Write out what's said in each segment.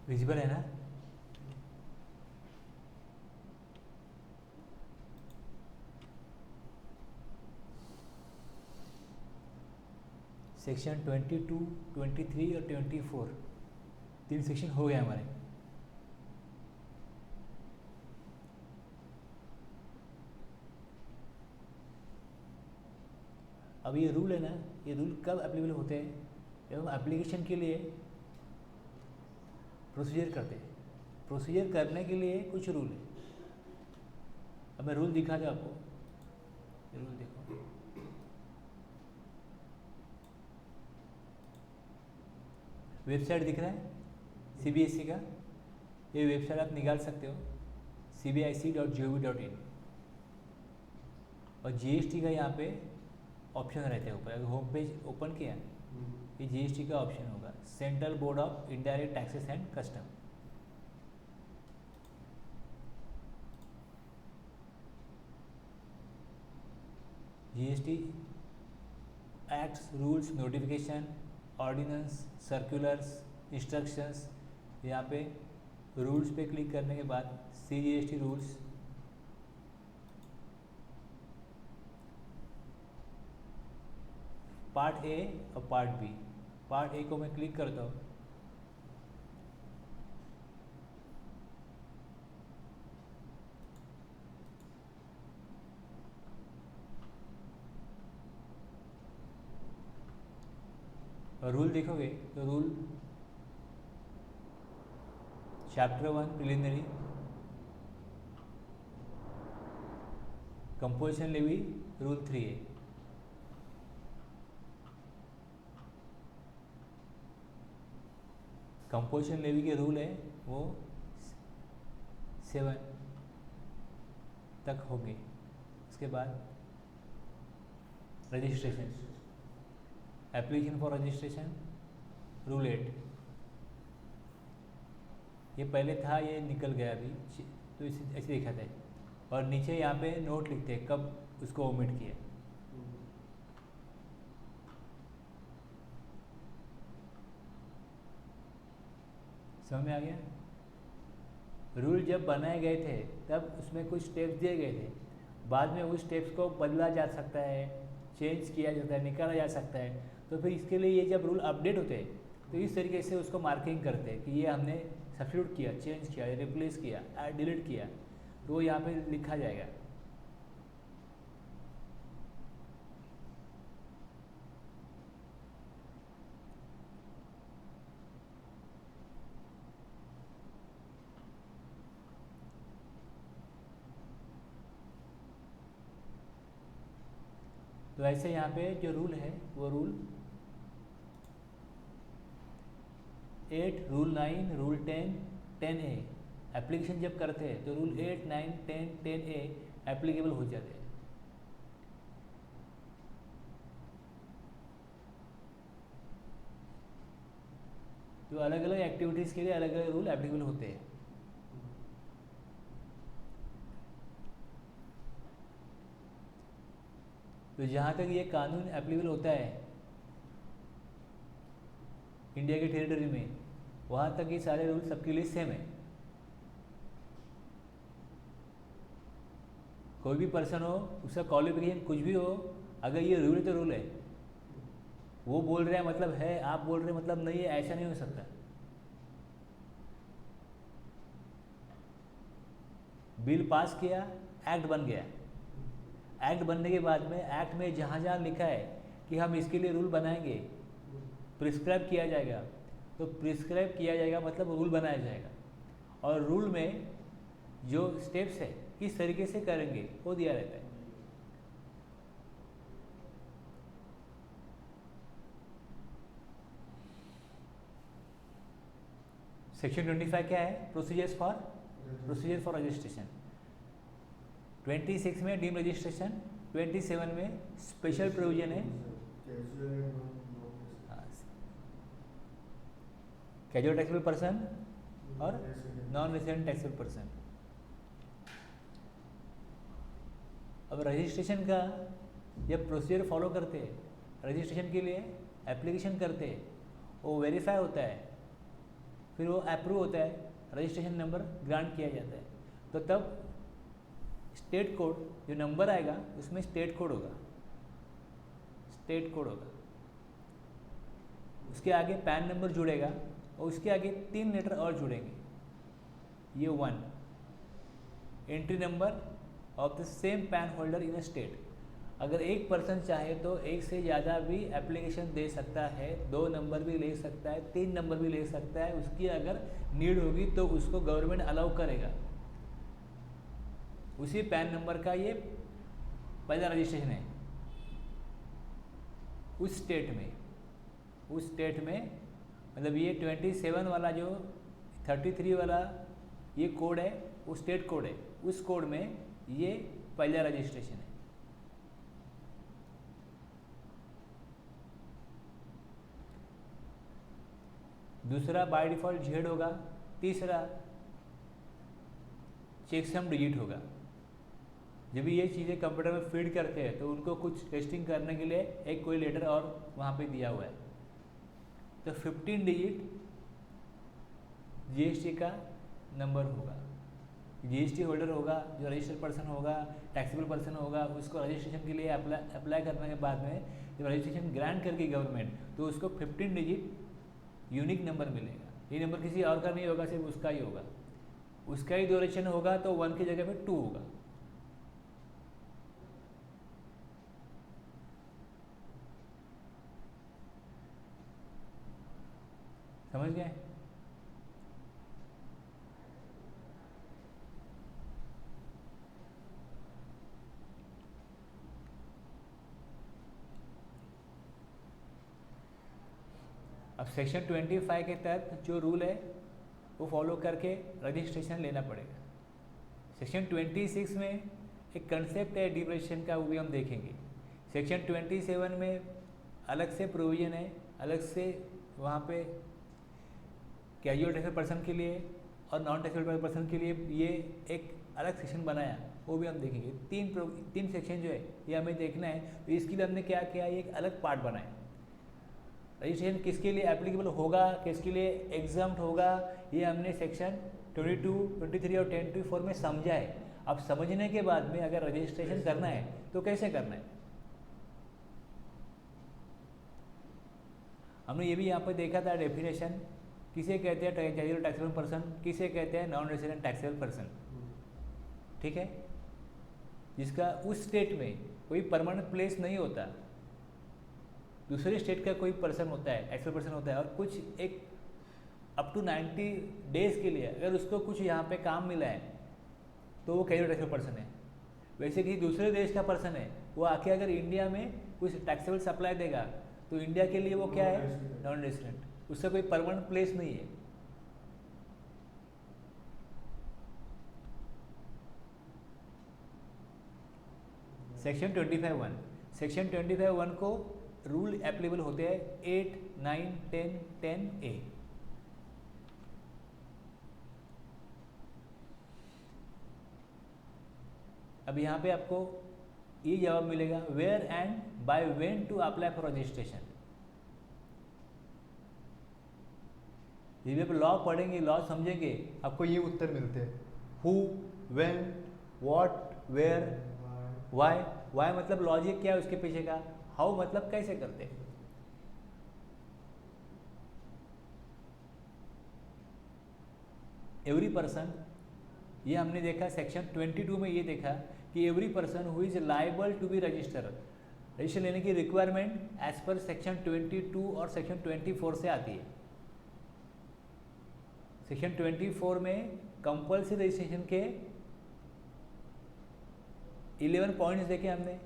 Visible है ना? Section 22, 23 और 24, 3 सेक्शन हो गए हमारे। अब ये रूल है ना, ये रूल कब एप्लीकेबल होते हैं? जब हम एप्लीकेशन के लिए प्रोसीजर करते हैं। प्रोसीजर करने के लिए कुछ रूल है। अब मैं रूल दिखा दूँ आपको, ये रूल देखो। वेबसाइट दिख रहा है CBSE का, ये वेबसाइट आप निकाल सकते हो cbse.gov.in। और GST का यहाँ पे ऑप्शन रहता है ऊपर। अगर होम पेज ओपन किया, ये GST का ऑप्शन होगा, central board of indirect taxes and custom. GST acts, rules, notification, ordinance, circulars, instructions. यहाँ पे रूल्स पे क्लिक करने के बाद CGST रूल्स, पार्ट ए और पार्ट बी। पार्ट ए को मैं क्लिक करता हूँ, और रूल देखोगे तो rule chapter 1 preliminary, composition levy rule 3 है। कंपोजिशन लेवी के रूल है वो 7 तक होंगे। उसके बाद registration, application for registration rule 8, ये पहले था, ये निकल गया अभी, तो इसे ऐसे देखा था। और नीचे यहाँ पे नोट लिखते हैं कब उसको ओमिट किया। समझ में आ गया? रूल जब बनाए गए थे तब उसमें कुछ स्टेप्स दिए गए थे, बाद में उस स्टेप्स को बदला जा सकता है, चेंज किया जाता है, निकाला जा सकता है। तो फिर इसके लिए ये जब रूल अपडेट होते हैं तो इस तरीके से उसको मार्किंग करते हैं कि ये हमने सब्स्टिट्यूट किया, चेंज किया, रिप्लेस किया, डिलीट किया, तो यहाँ पे लिखा जाएगा। तो ऐसे यहाँ पे जो रूल है वो rule 8, rule 9, rule 10, 10A application जब करते हैं तो रूल 8, 9, 10, 10A एप्लीकेबल हो जाते हैं। तो अलग अलग एक्टिविटीज़ के लिए अलग अलग रूल एप्लीकेबल होते हैं। तो जहाँ तक ये कानून एप्लीकेबल होता है इंडिया के टेरिटरी में, वहाँ तक ये सारे रूल सबके लिए सेम है। कोई भी पर्सन हो, उसका क्वालिफिकेशन कुछ भी हो, अगर ये रूल है तो रूल है। वो बोल रहे हैं मतलब है, आप बोल रहे हैं मतलब नहीं है, ऐसा नहीं हो सकता। बिल पास किया, एक्ट बन गया। एक्ट बनने के बाद में एक्ट में जहाँ जहाँ लिखा है कि हम इसके लिए रूल बनाएंगे, प्रिस्क्राइब किया जाएगा, तो प्रिस्क्राइब किया जाएगा मतलब रूल बनाया जाएगा। और रूल में जो स्टेप्स है किस तरीके से करेंगे वो दिया रहता है। सेक्शन 25 क्या है? Procedure for registration. 26 में डीम रजिस्ट्रेशन, 27 में स्पेशल प्रोविजन है। कैजुअल टैक्सेबल पर्सन और नॉन रेजिडेंट टैक्सेबल पर्सन। अब रजिस्ट्रेशन का जब प्रोसीजर फॉलो करते हैं, रजिस्ट्रेशन के लिए एप्लीकेशन करते हैं, वो वेरीफाई होता है फिर वो अप्रूव होता है, रजिस्ट्रेशन नंबर ग्रांट किया जाता है। तो तब स्टेट कोड जो नंबर आएगा उसमें स्टेट कोड होगा, स्टेट कोड होगा, उसके आगे पैन नंबर जुड़ेगा और उसके आगे 3 लेटर और जुड़ेंगे, ये 1 entry number of the same pan holder in a state. अगर एक पर्सन चाहे तो एक से ज़्यादा भी एप्लीकेशन दे सकता है, 2 नंबर भी ले सकता है, 3 नंबर भी ले सकता है, उसकी अगर नीड होगी तो उसको गवर्नमेंट अलाउ करेगा। उसी पैन नंबर का ये पहला रजिस्ट्रेशन है उस स्टेट में, मतलब ये 27 वाला जो 33 वाला ये कोड है वो स्टेट कोड है, उस कोड में ये पहला रजिस्ट्रेशन है। दूसरा बाय डिफ़ॉल्ट जेड होगा, तीसरा चेकसम डिजिट होगा। जब ये चीज़ें कंप्यूटर में फीड करते हैं तो उनको कुछ टेस्टिंग करने के लिए एक कोई लेटर और वहाँ पे दिया हुआ है। तो 15 डिजिट जीएसटी का नंबर होगा, जीएसटी होल्डर होगा, जो रजिस्टर्ड पर्सन होगा, टैक्सेबल पर्सन होगा, उसको रजिस्ट्रेशन के लिए अप्लाई करने के बाद में जब रजिस्ट्रेशन ग्रांट करके गवर्नमेंट तो उसको 15 डिजिट यूनिक नंबर मिलेगा। ये नंबर किसी और का नहीं होगा, सिर्फ उसका ही होगा, उसका ही ड्यूरेशन होगा, तो 1 की जगह पे 2 होगा। समझ गए? अब सेक्शन 25 के तहत जो रूल है वो फॉलो करके रजिस्ट्रेशन लेना पड़ेगा। सेक्शन 26 में एक कंसेप्ट है डिप्रेशन का, वो भी हम देखेंगे। सेक्शन 27 में अलग से प्रोविज़न है, अलग से वहाँ पे कैजुअल टैक्सेबल पर्सन के लिए और नॉन टैक्सेबल पर्सन के लिए ये एक अलग सेक्शन बनाया, वो भी हम देखेंगे। तीन सेक्शन जो है ये हमें देखना है, तो इसके लिए हमने क्या किया, ये एक अलग पार्ट बनाया। रजिस्ट्रेशन किसके लिए एप्लीकेबल होगा, किसके लिए एग्जाम्प्ट होगा, ये हमने सेक्शन 22, 23 और 24 में समझा है। अब समझने के बाद में अगर रजिस्ट्रेशन करना है तो कैसे करना है, हमने ये भी यहाँ पर देखा था डेफिनेशन, किसे कहते हैं कैजुअल टैक्सेबल पर्सन, किसे कहते हैं नॉन रेजिडेंट टैक्सेबल पर्सन। ठीक है, जिसका उस स्टेट में कोई परमानेंट प्लेस नहीं होता, दूसरे स्टेट का कोई पर्सन होता है, टैक्सेबल पर्सन होता है, और कुछ एक अप टू 90 डेज के लिए अगर उसको कुछ यहाँ पे काम मिला है तो वो कैजुअल टैक्सेबल पर्सन है। वैसे किसी दूसरे देश का पर्सन है, वो आके अगर इंडिया में कुछ टैक्सेबल सप्लाई देगा तो इंडिया के लिए वो क्या है, नॉन रेजिडेंट, उसका कोई परमानेंट प्लेस नहीं है। सेक्शन 25(1), सेक्शन 25(1) को रूल एप्लीकेबल होते हैं 8, 9, 10, 10A। अब यहाँ पे आपको ये जवाब मिलेगा, where and by when to apply for registration. जब आप लॉ पढ़ेंगे, लॉ समझेंगे, आपको ये उत्तर मिलते हैं, who, when, what, where, why. Why मतलब लॉजिक क्या है उसके पीछे का, हाउ मतलब कैसे करते हैं। एवरी पर्सन, ये हमने देखा सेक्शन 22 में, ये देखा कि every person who is liable to be register लेने की रिक्वायरमेंट एज पर सेक्शन 22 और सेक्शन 24 से आती है। सेक्शन 24 में कंपल्सरी रजिस्ट्रेशन के 11 पॉइंट्स देखे हमने,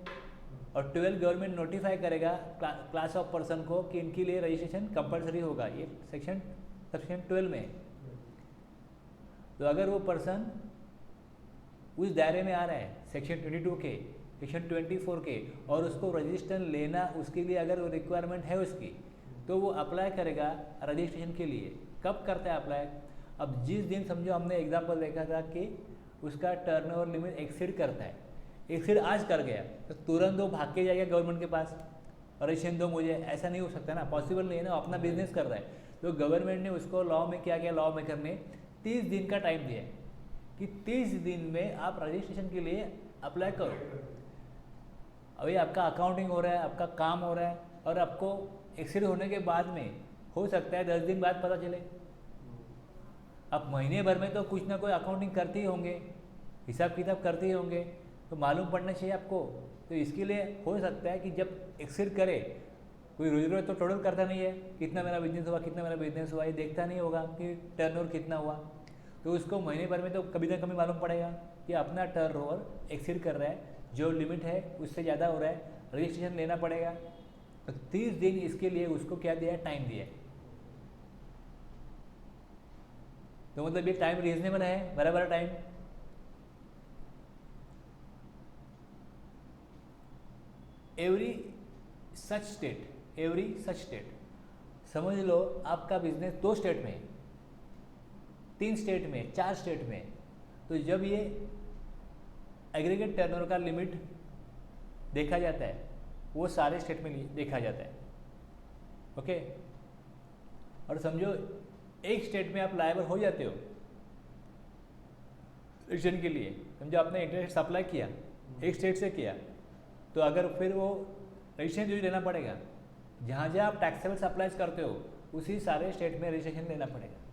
और 12 गवर्नमेंट नोटिफाई करेगा क्लास ऑफ पर्सन को कि इनके लिए रजिस्ट्रेशन कंपल्सरी होगा, ये सेक्शन 12 में। तो अगर वो पर्सन उस दायरे में आ रहा है सेक्शन 22 के, सेक्शन 24 के, और उसको रजिस्ट्रेशन लेना, उसके लिए अगर वो रिक्वायरमेंट है उसकी, तो वो अप्लाई करेगा रजिस्ट्रेशन के लिए। कब करता है अप्लाई, अब जिस दिन समझो हमने एग्जांपल देखा था कि उसका टर्नओवर लिमिट एक्सीड करता है, एक्सीड आज कर गया तो तुरंत वो भाग के जाएगा गवर्नमेंट के पास, रजिस्ट्रेशन दो मुझे, ऐसा नहीं हो सकता ना, पॉसिबल नहीं है ना, अपना बिजनेस कर रहा है। तो गवर्नमेंट ने उसको लॉ में क्या किया, लॉ मेकर ने 30 दिन का टाइम दिया है कि 30 दिन में आप रजिस्ट्रेशन के लिए अप्लाई करो। अभी आपका अकाउंटिंग हो रहा है, आपका काम हो रहा है, और आपको एक्सीडेंट होने के बाद में हो सकता है 10 दिन बाद पता चले। आप महीने भर में तो कुछ ना कोई अकाउंटिंग करते ही होंगे, हिसाब किताब करते ही होंगे, तो मालूम पड़ना चाहिए आपको। तो इसके लिए हो सकता है कि जब एक्सीड करे, कोई रोज रोज तो टोटल करता नहीं है, कितना मेरा बिजनेस हुआ, कितना मेरा बिजनेस हुआ, ये देखता नहीं होगा कि टर्नओवर कितना हुआ। तो उसको महीने भर में तो कभी ना कभी मालूम पड़ेगा कि अपना टर्नओवर एक्सीड कर रहा है, जो लिमिट है उससे ज़्यादा हो रहा है, रजिस्ट्रेशन लेना पड़ेगा। तो 30 दिन इसके लिए उसको क्या दिया है, टाइम दिया है। तो मतलब ये टाइम रीजनेबल है, बराबर टाइम। एवरी सच स्टेट, समझ लो आपका बिजनेस 2 स्टेट में, 3 स्टेट में, 4 स्टेट में, तो जब ये एग्रीगेट टर्नओवर का लिमिट देखा जाता है, वो सारे स्टेट में देखा जाता है। ओके, और समझो एक स्टेट में आप लायबल हो जाते हो रजिस्ट्रेशन के लिए, समझो आपने इंटरनेट सप्लाई किया, एक स्टेट से किया, तो अगर फिर वो रजिस्ट्रेशन जो लेना पड़ेगा, जहाँ जहाँ आप टैक्सेबल सप्लाईज करते हो उसी सारे स्टेट में रजिस्ट्रेशन लेना पड़ेगा।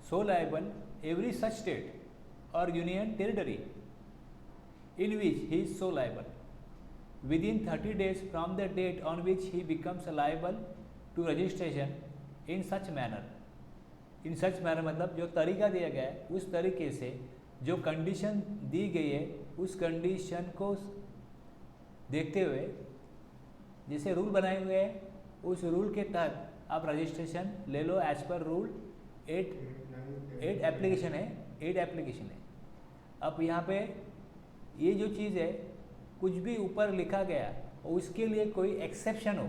So liable every such state or union territory in which he is so liable within 30 days from the date on which he becomes liable to registration in such manner। In such manner मतलब जो तरीका दिया गया है उस तरीके से, जो कंडीशन दी गई है उस कंडीशन को देखते हुए, जैसे रूल बनाए हुए हैं उस रूल के तहत आप रजिस्ट्रेशन ले लो एज पर रूल 8 एप्लीकेशन है, 8 एप्लीकेशन है। अब यहाँ पे ये जो चीज़ है, कुछ भी ऊपर लिखा गया उसके लिए कोई एक्सेप्शन हो,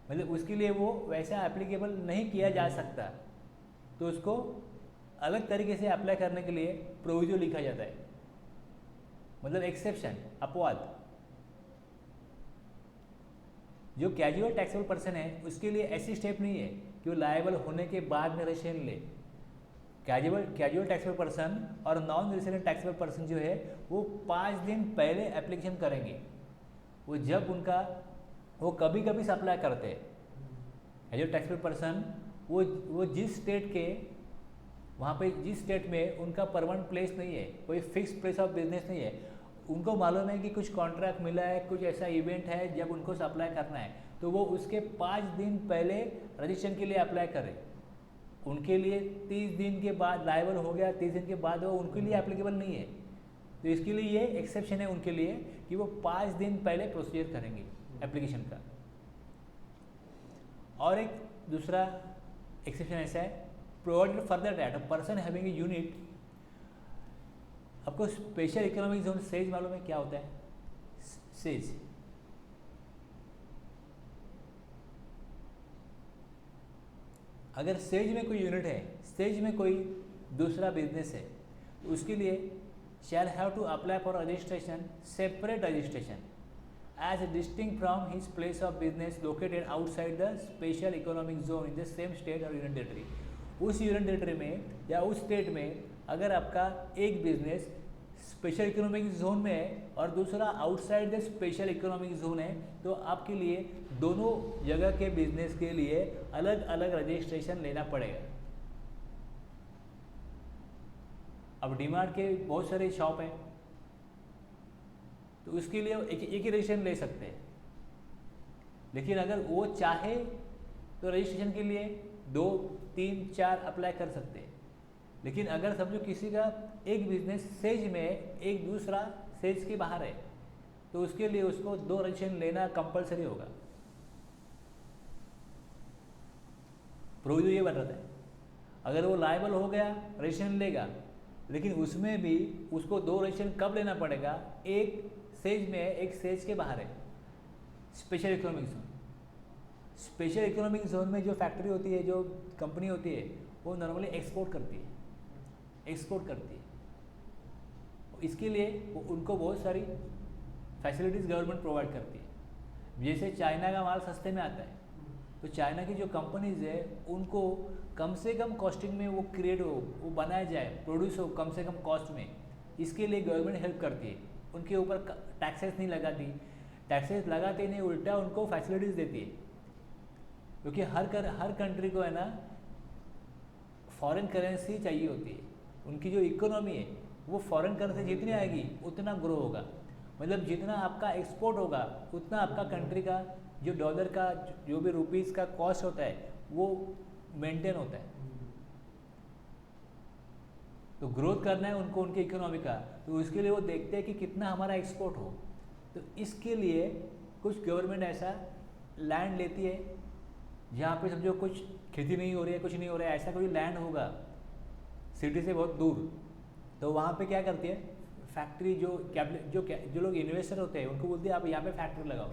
मतलब उसके लिए वो वैसा एप्लीकेबल नहीं किया जा सकता, तो उसको अलग तरीके से अप्लाई करने के लिए प्रोविजो लिखा जाता है, मतलब एक्सेप्शन, अपवाद। जो कैजुअल टैक्सेबल पर्सन है उसके लिए ऐसी स्टेप नहीं है कि वो लायबल होने के बाद में रजिस्ट्रेशन ले। कैजुअल टैक्सेबल पर्सन और नॉन रेजिडेंट टैक्सेबल पर्सन जो है वो 5 दिन पहले एप्लीकेशन करेंगे। वो जब उनका, वो कभी कभी सप्लाई करते हैं। कैजुअल टैक्सेबल पर्सन वो जिस स्टेट के, वहाँ पे जिस स्टेट में उनका परमानेंट प्लेस नहीं है, कोई फिक्स प्लेस ऑफ बिजनेस नहीं है, उनको मालूम है कि कुछ कॉन्ट्रैक्ट मिला है, कुछ ऐसा इवेंट है जब उनको सप्लाई करना है, तो वो उसके 5 दिन पहले रजिस्ट्रेशन के लिए अप्लाई करें। उनके लिए 30 दिन के बाद लायबल हो गया, 30 दिन के बाद वो उनके लिए एप्लीकेबल नहीं है, तो इसके लिए ये एक्सेप्शन है उनके लिए कि वो 5 दिन पहले प्रोसीजर करेंगे एप्लीकेशन का। और एक दूसरा एक्सेप्शन ऐसा है, provided further that a person having a unit. आपको स्पेशल इकोनॉमिक जोन सेज मालूम है क्या होता है? सेज अगर सेज में कोई यूनिट है, सेज में कोई दूसरा बिजनेस है, तो उसके लिए shall have to apply for registration, separate registration as distinct from his place of business located outside the special economic zone in the same state or union territory। उस union territory में या उस state में अगर आपका एक business special economic zone में है और दूसरा outside the special economic zone है, तो आपके लिए दोनों जगह के बिजनेस के लिए अलग अलग रजिस्ट्रेशन लेना पड़ेगा। अब डीमार्ट के बहुत सारे शॉप हैं, तो उसके लिए एक ही रजिस्ट्रेशन ले सकते हैं, लेकिन अगर वो चाहे तो रजिस्ट्रेशन के लिए 2, 3, 4 अप्लाई कर सकते हैं। लेकिन अगर समझो किसी का एक बिजनेस सेज में, एक दूसरा सेज के बाहर है, तो उसके लिए उसको 2 रजिस्ट्रेशन लेना कंपलसरी होगा। प्रोविजन ये बन रहा है, अगर वो लायबल हो गया रजिस्ट्रेशन लेगा, लेकिन उसमें भी उसको 2 रजिस्ट्रेशन कब लेना पड़ेगा? एक सेज में है, एक सेज के बाहर है। Special economic zone, special economic zone में जो फैक्ट्री होती है, जो कंपनी होती है, वो नॉर्मली एक्सपोर्ट करती है, इसके लिए उनको बहुत सारी फैसिलिटीज़ गवर्नमेंट प्रोवाइड करती है। जैसे चाइना का माल सस्ते में आता है, तो चाइना की जो कंपनीज है उनको कम से कम कॉस्टिंग में वो क्रिएट हो, वो बनाया जाए, प्रोड्यूस हो कम से कम कॉस्ट में, इसके लिए गवर्नमेंट हेल्प करती है। उनके ऊपर टैक्सेस नहीं लगाती, टैक्सेस लगाते नहीं, उल्टा उनको फैसिलिटीज़ देती है। क्योंकि हर कंट्री को है ना फॉरेन करेंसी चाहिए होती है। उनकी जो इकोनॉमी है वो फॉरेन करेंसी जितनी आएगी उतना ग्रो होगा। मतलब जितना आपका एक्सपोर्ट होगा उतना आपका कंट्री का जो डॉलर का जो भी रुपीज़ का कॉस्ट होता है वो मेंटेन होता है। तो ग्रोथ करना है उनको उनके इकोनॉमी का, तो उसके लिए वो देखते हैं कि कितना हमारा एक्सपोर्ट हो। तो इसके लिए कुछ गवर्नमेंट ऐसा लैंड लेती है जहाँ पे समझो कुछ खेती नहीं हो रही है, कुछ नहीं हो रहा है, ऐसा कोई लैंड होगा सिटी से बहुत दूर, तो वहाँ पे क्या करती है फैक्ट्री, जो लोग इन्वेस्टर होते हैं उनको बोलते हैं आप यहाँ पे फैक्ट्री लगाओ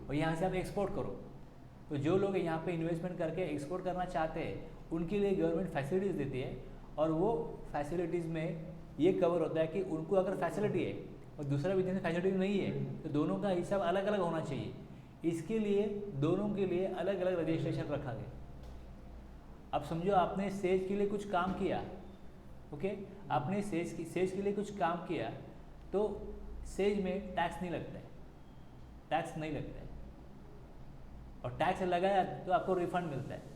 और यहाँ से आप एक्सपोर्ट करो। तो जो लोग यहाँ पे इन्वेस्टमेंट करके एक्सपोर्ट करना चाहते हैं उनके लिए गवर्नमेंट फैसिलिटीज़ देती है, और वो फैसिलिटीज़ में ये कवर होता है कि उनको अगर फैसिलिटी है और दूसरा बिजनेस में फैसिलिटी नहीं है तो दोनों का हिसाब अलग अलग होना चाहिए। इसके लिए दोनों के लिए अलग अलग रजिस्ट्रेशन रखा गया। अब समझो आपने सेज के लिए कुछ काम किया, ओके, आपने सेज के लिए कुछ काम किया तो सेज में टैक्स नहीं लगता है, टैक्स नहीं लगता है, और टैक्स लगाया तो आपको रिफंड मिलता है।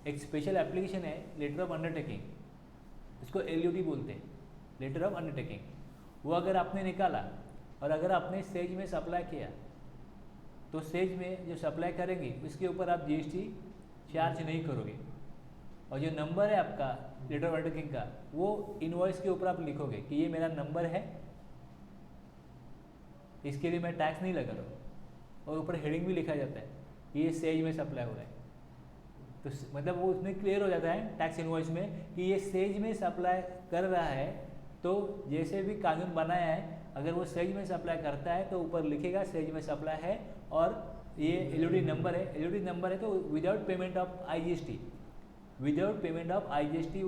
एक स्पेशल एप्लीकेशन है लेटर ऑफ अंडरटेकिंग, इसको LUT बोलते हैं, लेटर ऑफ अंडरटेकिंग। वो अगर आपने निकाला और अगर आपने सेज में सप्लाई किया तो सेज में जो सप्लाई करेंगे उसके ऊपर आप GST चार्ज नहीं करोगे, और जो नंबर है आपका लेटर ऑफ अंडरटेकिंग का वो इनवॉइस के ऊपर आप लिखोगे कि ये मेरा नंबर है, इसके लिए मैं टैक्स नहीं लगा रहा हूँ, और ऊपर हेडिंग भी लिखा जाता है ये सेज में सप्लाई हो रहा है। तो मतलब वो उसमें क्लियर हो जाता है टैक्स इनवॉइस में कि ये सेज में सप्लाई कर रहा है। तो जैसे भी कानून बनाया है अगर वो सेज में सप्लाई करता है तो ऊपर लिखेगा सेज में सप्लाई है, और ये LUT नंबर है, LUT नंबर है तो without payment of IGST, without payment of IGST।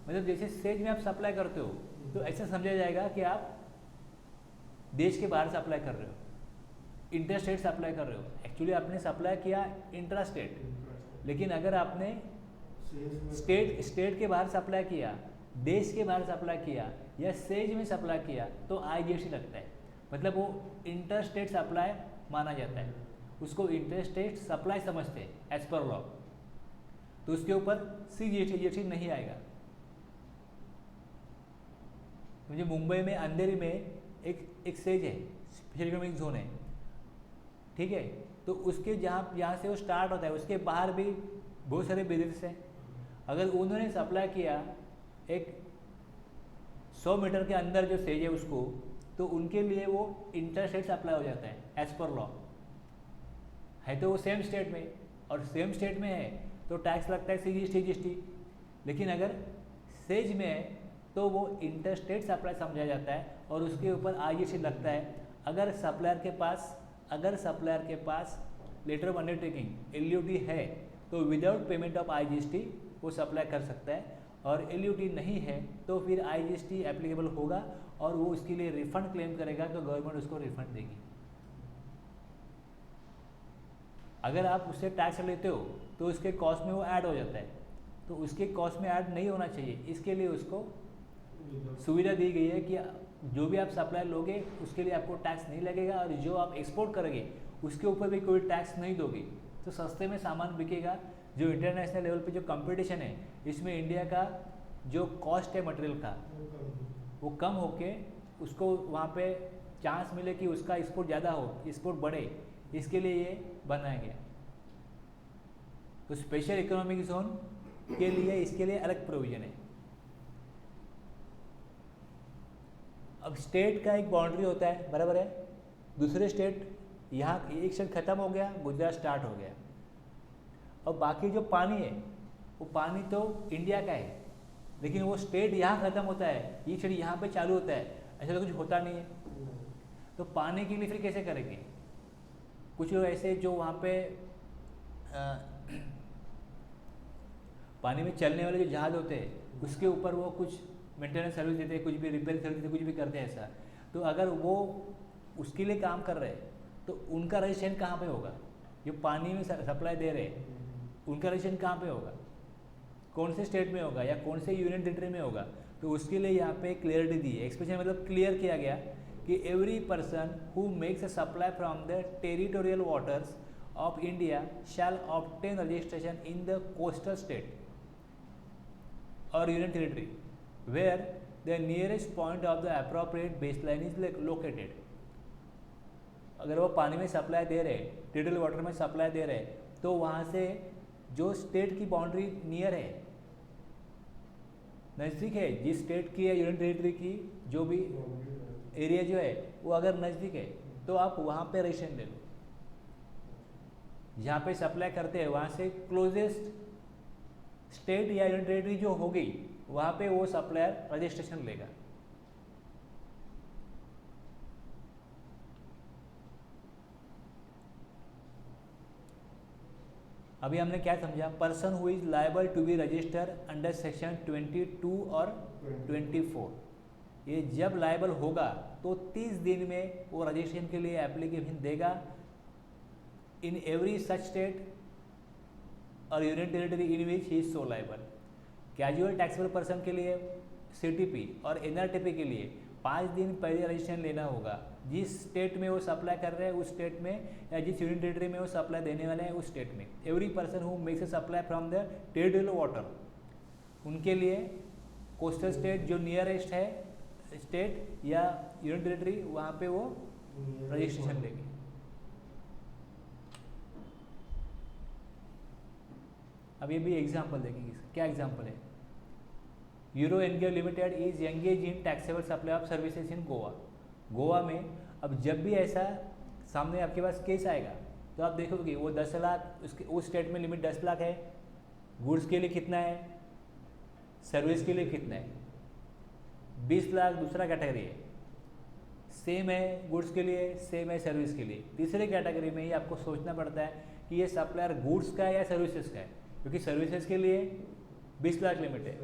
मतलब जैसे सेज में आप सप्लाई करते हो तो ऐसा समझा जाएगा कि आप देश के बाहर सप्लाई कर रहे हो, इंटर स्टेट सप्लाई कर रहे हो। एक्चुअली आपने सप्लाई किया इंट्रा स्टेट, लेकिन अगर आपने स्टेट के बाहर सप्लाई किया, देश के बाहर सप्लाई किया या सेज में सप्लाई किया तो IGST लगता है। मतलब वो इंटर स्टेट सप्लाई माना जाता है, उसको इंटर स्टेट सप्लाई समझते हैं एज पर लॉ, तो उसके ऊपर GST नहीं आएगा। मुझे मुंबई में अंधेरी में एक सेज है, स्पेशल इकोनॉमिक जोन है, ठीक है, तो उसके यहाँ से वो स्टार्ट होता है उसके बाहर भी बहुत सारे बिजनेस हैं। अगर उन्होंने सप्लाई किया एक 100 मीटर के अंदर जो सेज है उसको, तो उनके लिए वो इंटर स्टेट सप्लाई हो जाता है एज पर लॉ। है तो वो सेम स्टेट में, और सेम स्टेट में है तो टैक्स लगता है GST। लेकिन अगर सेज में है तो वो इंटर स्टेट सप्लाई समझा जाता है और उसके ऊपर IGST लगता है। अगर सप्लायर के पास लेटर ऑफ अंडरटेकिंग LUT है तो विदाउट पेमेंट ऑफ IGST वो सप्लाई कर सकता है, और LUT नहीं है तो फिर IGST एप्लीकेबल होगा और वो उसके लिए रिफंड क्लेम करेगा तो गवर्नमेंट उसको रिफंड देगी। अगर आप उससे टैक्स लेते हो तो उसके कॉस्ट में वो ऐड हो जाता है, तो उसके कॉस्ट में ऐड नहीं होना चाहिए। इसके लिए उसको सुविधा दी गई है कि जो भी आप सप्लाई लोगे उसके लिए आपको टैक्स नहीं लगेगा, और जो आप एक्सपोर्ट करोगे उसके ऊपर भी कोई टैक्स नहीं दोगे, तो सस्ते में सामान बिकेगा। जो इंटरनेशनल लेवल पे जो कंपटीशन है इसमें इंडिया का जो कॉस्ट है मटेरियल का वो कम होके उसको वहाँ पे चांस मिले कि उसका एक्सपोर्ट ज़्यादा हो, एक्सपोर्ट बढ़े, इसके लिए ये बनाया गया। तो स्पेशल इकोनॉमिक जोन के लिए इसके लिए अलग प्रोविजन है। अब स्टेट का एक बाउंड्री होता है, बराबर है, दूसरे स्टेट यहाँ एक स्टेट खत्म हो गया, गुजरात स्टार्ट हो गया, और बाकी जो पानी है वो पानी तो इंडिया का है, लेकिन वो स्टेट यहाँ खत्म होता है, ये स्टेट यहाँ पे चालू होता है, ऐसा तो कुछ होता नहीं है। तो पानी के लिए फिर कैसे करेंगे? कुछ लोग ऐसे जो वहाँ पे पानी में चलने वाले जो जहाज होते हैं उसके ऊपर वो कुछ मेंटेनेंस सर्विस देते हैं, कुछ भी रिपेयर सर्विस देते हैं, कुछ भी करते हैं ऐसा। तो अगर वो उसके लिए काम कर रहे हैं तो उनका रजिस्ट्रेशन कहाँ पे होगा? जो पानी में सप्लाई दे रहे हैं उनका रजिस्ट्रेशन कहाँ पे होगा? कौन से स्टेट में होगा या कौन से यूनियन टेरिटरी में होगा? तो उसके लिए यहाँ पे क्लियरिटी दी है, एक्सप्रेशन मतलब क्लियर किया गया कि every person who makes a supply from the territorial waters of India shall obtain registration in the coastal state और union territory where the nearest point of the appropriate baseline is located. अगर वो पानी में supply दे रहे, territorial water में supply दे रहे, तो वहाँ से जो स्टेट की बाउंड्री नियर है, नज़दीक है, जिस स्टेट की या यूनियन टेरिटरी की जो भी एरिया जो है वो अगर नज़दीक है तो आप वहाँ पे रजिस्ट्रेशन ले लो। जहाँ पे सप्लाई करते हैं वहाँ से क्लोजेस्ट स्टेट या यूनियन टेरिटरी जो होगी वहाँ पे वो सप्लायर रजिस्ट्रेशन लेगा। अभी हमने क्या समझा? Person who is liable to be register under section 22 और 24, ये जब लायबल होगा तो 30 दिन में वो रजिस्ट्रेशन के लिए एप्लीकेशन देगा इन एवरी सच स्टेट और union territory in which he is so liable. Casual taxable person के लिए सीटीपी और एनआरटीपी के लिए 5 दिन पहले रजिस्ट्रेशन लेना होगा। जिस स्टेट में वो सप्लाई कर रहे हैं उस स्टेट में या जिस यूनियन टेरिटरी में वो सप्लाई देने वाले हैं उस स्टेट में। Every person who makes a supply from the territorial water, उनके लिए कोस्टल स्टेट जो नियरेस्ट है स्टेट या यूनियन टेरिटरी वहाँ पे वो रजिस्ट्रेशन लेंगे। अब ये भी एग्जाम्पल देखेंगे। क्या एग्जाम्पल है? Euro NGO limited is engage in taxable supply of services in Goa. Goa में अब जब भी ऐसा सामने आपके पास केस आएगा तो आप देखोगे वो 10 लाख, उसके उस स्टेट में लिमिट 10 लाख है, गुड्स के लिए कितना है, सर्विस के लिए कितना है, 20 लाख दूसरा कैटेगरी है, सेम है गुड्स के लिए, सेम है सर्विस के लिए। तीसरे कैटेगरी में ही आपको सोचना पड़ता है कि ये सप्लायर गुड्स का है या सर्विसेज का है, क्योंकि सर्विसेज के लिए 20 लाख लिमिट है,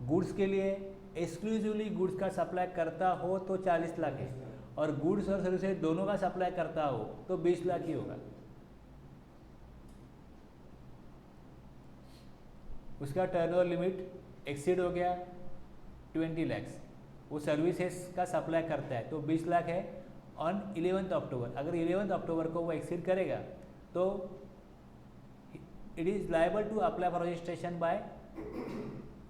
गुड्स के लिए एक्सक्लूसिवली गुड्स का सप्लाई करता हो तो 40 लाख है, और गुड्स और सर्विसेज दोनों का सप्लाई करता हो तो 20 लाख ही होगा। उसका टर्नओवर लिमिट एक्सीड हो गया 20 लैक्स, वो सर्विसेज का सप्लाई करता है तो 20 लाख है ऑन 11 अक्टूबर। अगर 11 अक्टूबर को वो एक्सीड करेगा तो it is liable to apply for registration by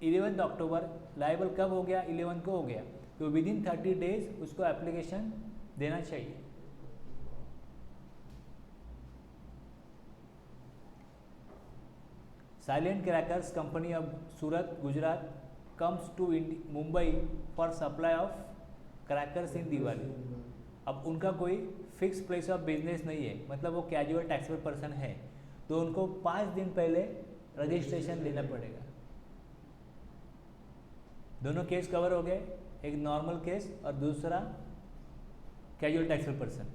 11 October. Liable कब हो गया? 11 को हो गया, तो विद इन 30 डेज उसको एप्लीकेशन देना चाहिए। Silent crackers company of Surat Gujarat comes to Mumbai for supply of crackers in Diwali. अब उनका कोई फिक्स प्लेस ऑफ बिजनेस नहीं है, मतलब वो कैजुअल टैक्सेबल पर्सन है, तो उनको 5 दिन पहले रजिस्ट्रेशन लेना पड़ेगा। दोनों केस कवर हो गए, एक नॉर्मल केस और दूसरा कैजुअल टैक्सेबल पर्सन।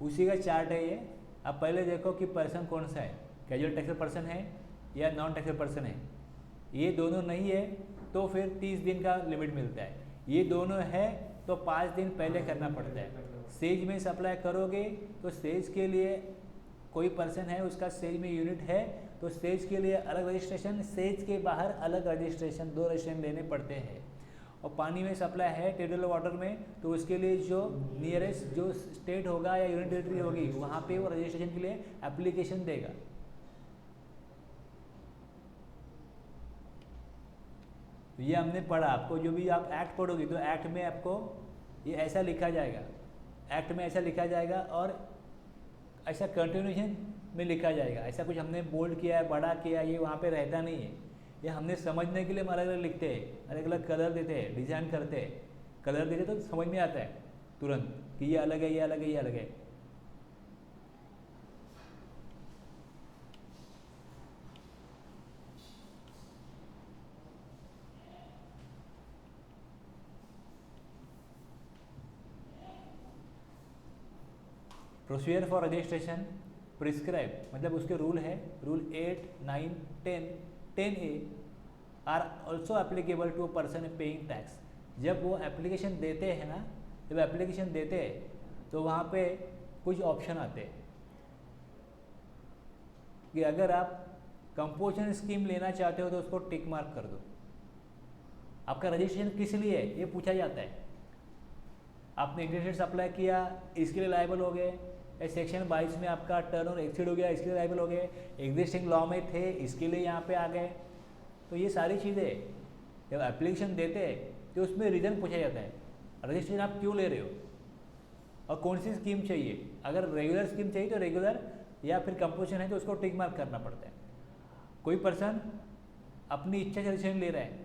उसी का चार्ट है ये। अब पहले देखो कि पर्सन कौन सा है, कैजुअल टैक्सेबल पर्सन है या नॉन टैक्सेबल पर्सन है। ये दोनों नहीं है तो फिर 30 दिन का लिमिट मिलता है, ये दोनों है तो 5 दिन पहले करना पड़ता है। सेज में सप्लाई करोगे तो सेज के लिए कोई पर्सन है, उसका सेज में यूनिट है तो सेज के लिए अलग रजिस्ट्रेशन, सेज के बाहर अलग रजिस्ट्रेशन, 2 रजिस्ट्रेशन लेने पड़ते हैं। और पानी में सप्लाई है टेरिटोरियल वाटर में तो उसके लिए जो नियरेस्ट जो स्टेट होगा या यूनियन टेरिटरी होगी वहाँ पे वो रजिस्ट्रेशन के लिए एप्लीकेशन देगा। ये हमने पढ़ा, आपको जो भी आप एक्ट पढ़ोगे तो एक्ट में आपको ये ऐसा लिखा जाएगा, एक्ट में ऐसा लिखा जाएगा और ऐसा कंटिन्यूशन में लिखा जाएगा। ऐसा कुछ हमने बोल्ड किया है, बड़ा किया, ये वहाँ पे रहता नहीं है। ये हमने समझने के लिए हम अलग अलग लिखते हैं, अलग अलग कलर देते हैं, डिज़ाइन करते हैं, कलर देते तो समझ में आता है तुरंत कि ये अलग है, ये अलग है, ये अलग है। प्रोसीजर फॉर रजिस्ट्रेशन प्रिस्क्राइब मतलब उसके रूल है, rule 8, 9, 10, 10A are also applicable to a person paying tax. जब वो एप्लीकेशन देते हैं ना, जब एप्लीकेशन देते हैं तो वहाँ पे कुछ ऑप्शन आते हैं कि अगर आप कंपोजिशन स्कीम लेना चाहते हो तो उसको टिक मार्क कर दो। आपका रजिस्ट्रेशन किस लिए है ये पूछा जाता है। आपने इंटरेस्ट अप्लाई किया, इसके लिए लायबल हो गए, सेक्शन 22 में आपका टर्नओवर एक्सीड हो गया, इसके लिए लायबल हो गए, एग्जिस्टिंग लॉ में थे इसके लिए यहाँ पे आ गए। तो ये सारी चीज़ें जब एप्लीकेशन देते हैं तो उसमें रीज़न पूछा जाता है, रजिस्ट्रेशन आप क्यों ले रहे हो और कौन सी स्कीम चाहिए। अगर रेगुलर स्कीम चाहिए तो रेगुलर, या फिर कंपोजिशन है तो उसको टिक मार्क करना पड़ता है। कोई पर्सन अपनी इच्छा से रजिस्ट्रेशन ले रहा है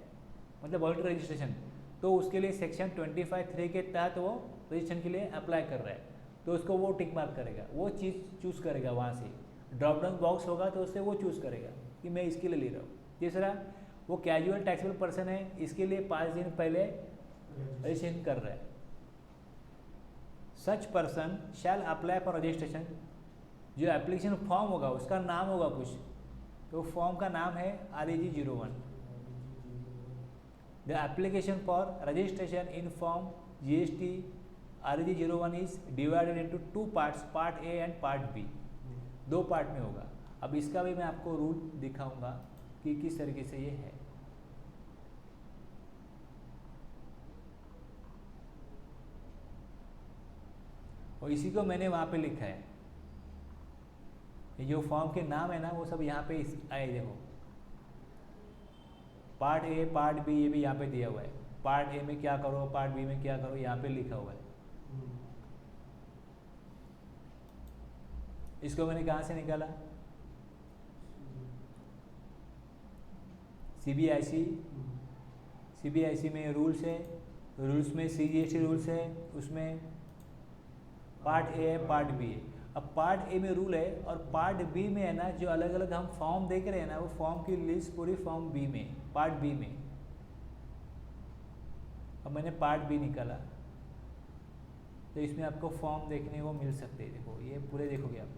मतलब वॉलंटरी रजिस्ट्रेशन, तो उसके लिए सेक्शन 25(3) के तहत वो रजिस्ट्रेशन के लिए अप्लाई कर रहा है तो उसको वो टिक मार्क करेगा, वो चीज़ चूज़ करेगा। वहाँ से ड्रॉप डाउन बॉक्स होगा तो उससे वो चूज़ करेगा कि मैं इसके लिए ले रहा हूँ। तीसरा, वो कैजुअल टैक्सेबल पर्सन है, इसके लिए 5 दिन पहले रजिस्ट्रेशन कर रहा है। Such person shall apply for registration. जो एप्लीकेशन फॉर्म होगा उसका नाम होगा कुछ, तो फॉर्म का नाम है REG 01। The application for registration in form GST REG 01 is divided into 2 parts, part A and part B। 2 part में होगा। अब इसका भी मैं आपको रूल दिखाऊंगा कि किस तरीके से ये है। और इसी को मैंने वहाँ पे लिखा है, ये जो फॉर्म के नाम है ना वो सब यहाँ पे आए। देखो पार्ट A, पार्ट B ये भी यहाँ पे दिया हुआ है। पार्ट A में क्या करो, पार्ट B में क्या करो, यहाँ पे लिखा हुआ है। इसको मैंने कहाँ से निकाला, CBIC में रूल्स है, रूल्स में CGST रूल्स है, उसमें पार्ट A है, पार्ट B है। अब पार्ट A में रूल है और पार्ट B में है ना, जो अलग अलग हम फॉर्म देख रहे हैं ना, वो फॉर्म की लिस्ट पूरी फॉर्म B में, पार्ट B में। अब मैंने पार्ट B निकाला तो इसमें आपको फॉर्म देखने को मिल सकते हैं। देखो ये पूरे देखोगे आप,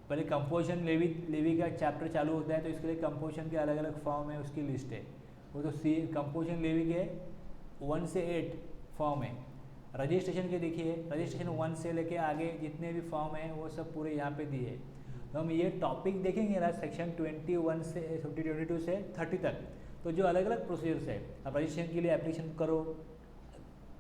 पहले कंपोजिशन लेवी का चैप्टर चालू होता है तो इसके लिए कंपोजिशन के अलग अलग फॉर्म है, उसकी लिस्ट है। वो तो कंपोजिशन लेवी के 1 से 8 फॉर्म है। रजिस्ट्रेशन के देखिए, रजिस्ट्रेशन 1 से लेके आगे जितने भी फॉर्म हैं वो सब पूरे यहाँ पे दिए। तो हम ये टॉपिक देखेंगे ना सेक्शन 21 से 22 से 30 तक, तो जो अलग अलग प्रोसीजर्स है। आप रजिस्ट्रेशन के लिए एप्लीकेशन करो,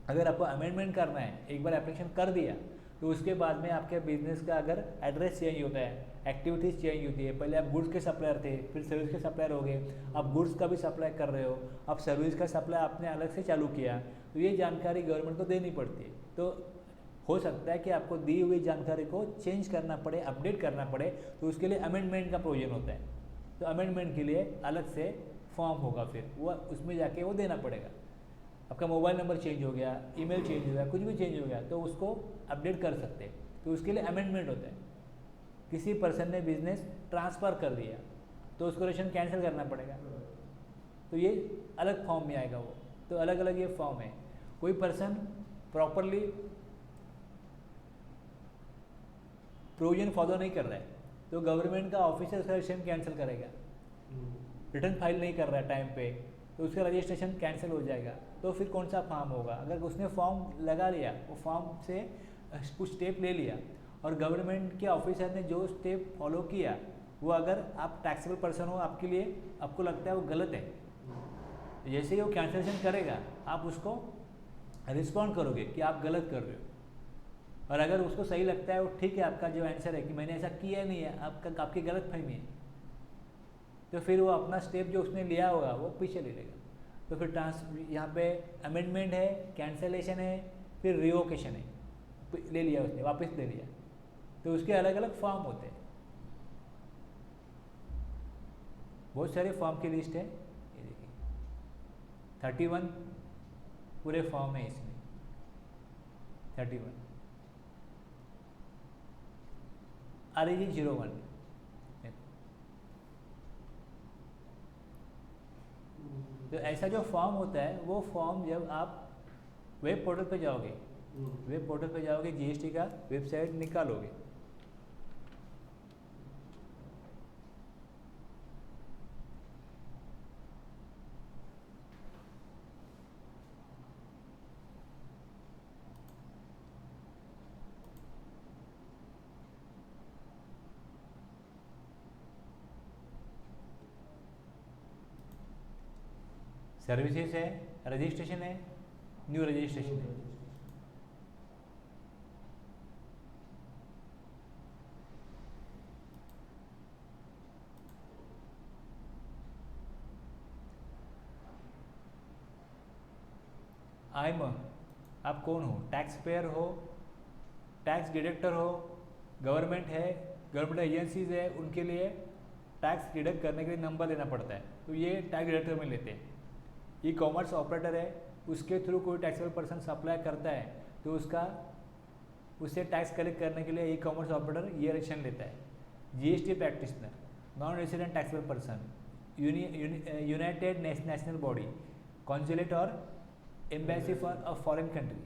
अगर आपको अमेंडमेंट करना है, एक बार एप्लीकेशन कर दिया तो उसके बाद में आपके बिजनेस का अगर एड्रेस चेंज होता है, एक्टिविटीज़ चेंज होती है। पहले आप गुड्स के सप्लायर थे, फिर सर्विस के सप्लायर हो गए, अब गुड्स का भी सप्लाई कर रहे हो, अब सर्विस का सप्लाई आपने अलग से चालू किया, तो ये जानकारी गवर्नमेंट को देनी पड़ती है। तो हो सकता है कि आपको दी हुई जानकारी को चेंज करना पड़े, अपडेट करना पड़े, तो उसके लिए अमेंडमेंट का प्रोविजन होता है। तो अमेंडमेंट के लिए अलग से फॉर्म होगा, फिर वो उसमें जाके वो देना पड़ेगा। आपका मोबाइल नंबर चेंज हो गया, ईमेल चेंज हो गया, कुछ भी चेंज हो गया तो उसको अपडेट कर सकते हैं, तो उसके लिए अमेंडमेंट होता है। किसी पर्सन ने बिजनेस ट्रांसफ़र कर दिया तो उसको रजिस्ट्रेशन कैंसिल करना पड़ेगा, तो ये अलग फॉर्म में आएगा वो। तो अलग अलग ये फॉर्म है। कोई पर्सन प्रॉपरली प्रोविजन फॉलो नहीं कर रहा है तो गवर्नमेंट का ऑफिसर उसका रजिस्ट्रेशन कैंसिल करेगा। रिटर्न फाइल नहीं कर रहा है टाइम पे तो उसका रजिस्ट्रेशन कैंसिल हो जाएगा। तो फिर कौन सा फॉर्म होगा, अगर उसने फॉर्म लगा लिया, वो फॉर्म से कुछ स्टेप ले लिया और गवर्नमेंट के ऑफिसर ने जो स्टेप फॉलो किया वो अगर आप टैक्सेबल पर्सन हो, आपके लिए आपको लगता है वो गलत है, जैसे ही वो कैंसिलेशन करेगा आप उसको रिस्पॉन्ड करोगे कि आप गलत कर रहे हो। और अगर उसको सही लगता है वो ठीक है, आपका जो आंसर है कि मैंने ऐसा किया नहीं है, आपकी गलत फहमी है, तो फिर वो अपना स्टेप जो उसने लिया होगा वो पीछे ले लेगा। तो फिर यहाँ पे अमेंडमेंट है, कैंसलेशन है, फिर रिवोकेशन है, ले लिया उसने वापस ले लिया, तो उसके अलग अलग फॉर्म होते हैं। बहुत सारे फॉर्म की लिस्ट है, ये देखिए 31 पूरे फॉर्म है इसमें। 31 REG 01। तो ऐसा जो फॉर्म होता है वो फॉर्म जब आप वेब पोर्टल पे जाओगे वेब पोर्टल पे जाओगे, जीएसटी का वेबसाइट निकालोगे। सर्विसेज है, रजिस्ट्रेशन है, न्यू रजिस्ट्रेशन है। आप कौन हो? टैक्स पेयर हो, टैक्स डिडक्टर हो, गवर्नमेंट है, गवर्नमेंट एजेंसीज है, उनके लिए टैक्स डिडक्ट करने के लिए नंबर लेना पड़ता है, तो ये टैक्स डिडक्टर में लेते हैं। ई कॉमर्स ऑपरेटर है, उसके थ्रू कोई टैक्सेबल पर्सन सप्लाई करता है तो उससे टैक्स कलेक्ट करने के लिए ई कॉमर्स ऑपरेटर ये एक्शन लेता है। GST practitioner, non resident taxable person, United National body, consulate और embassy for a foreign country,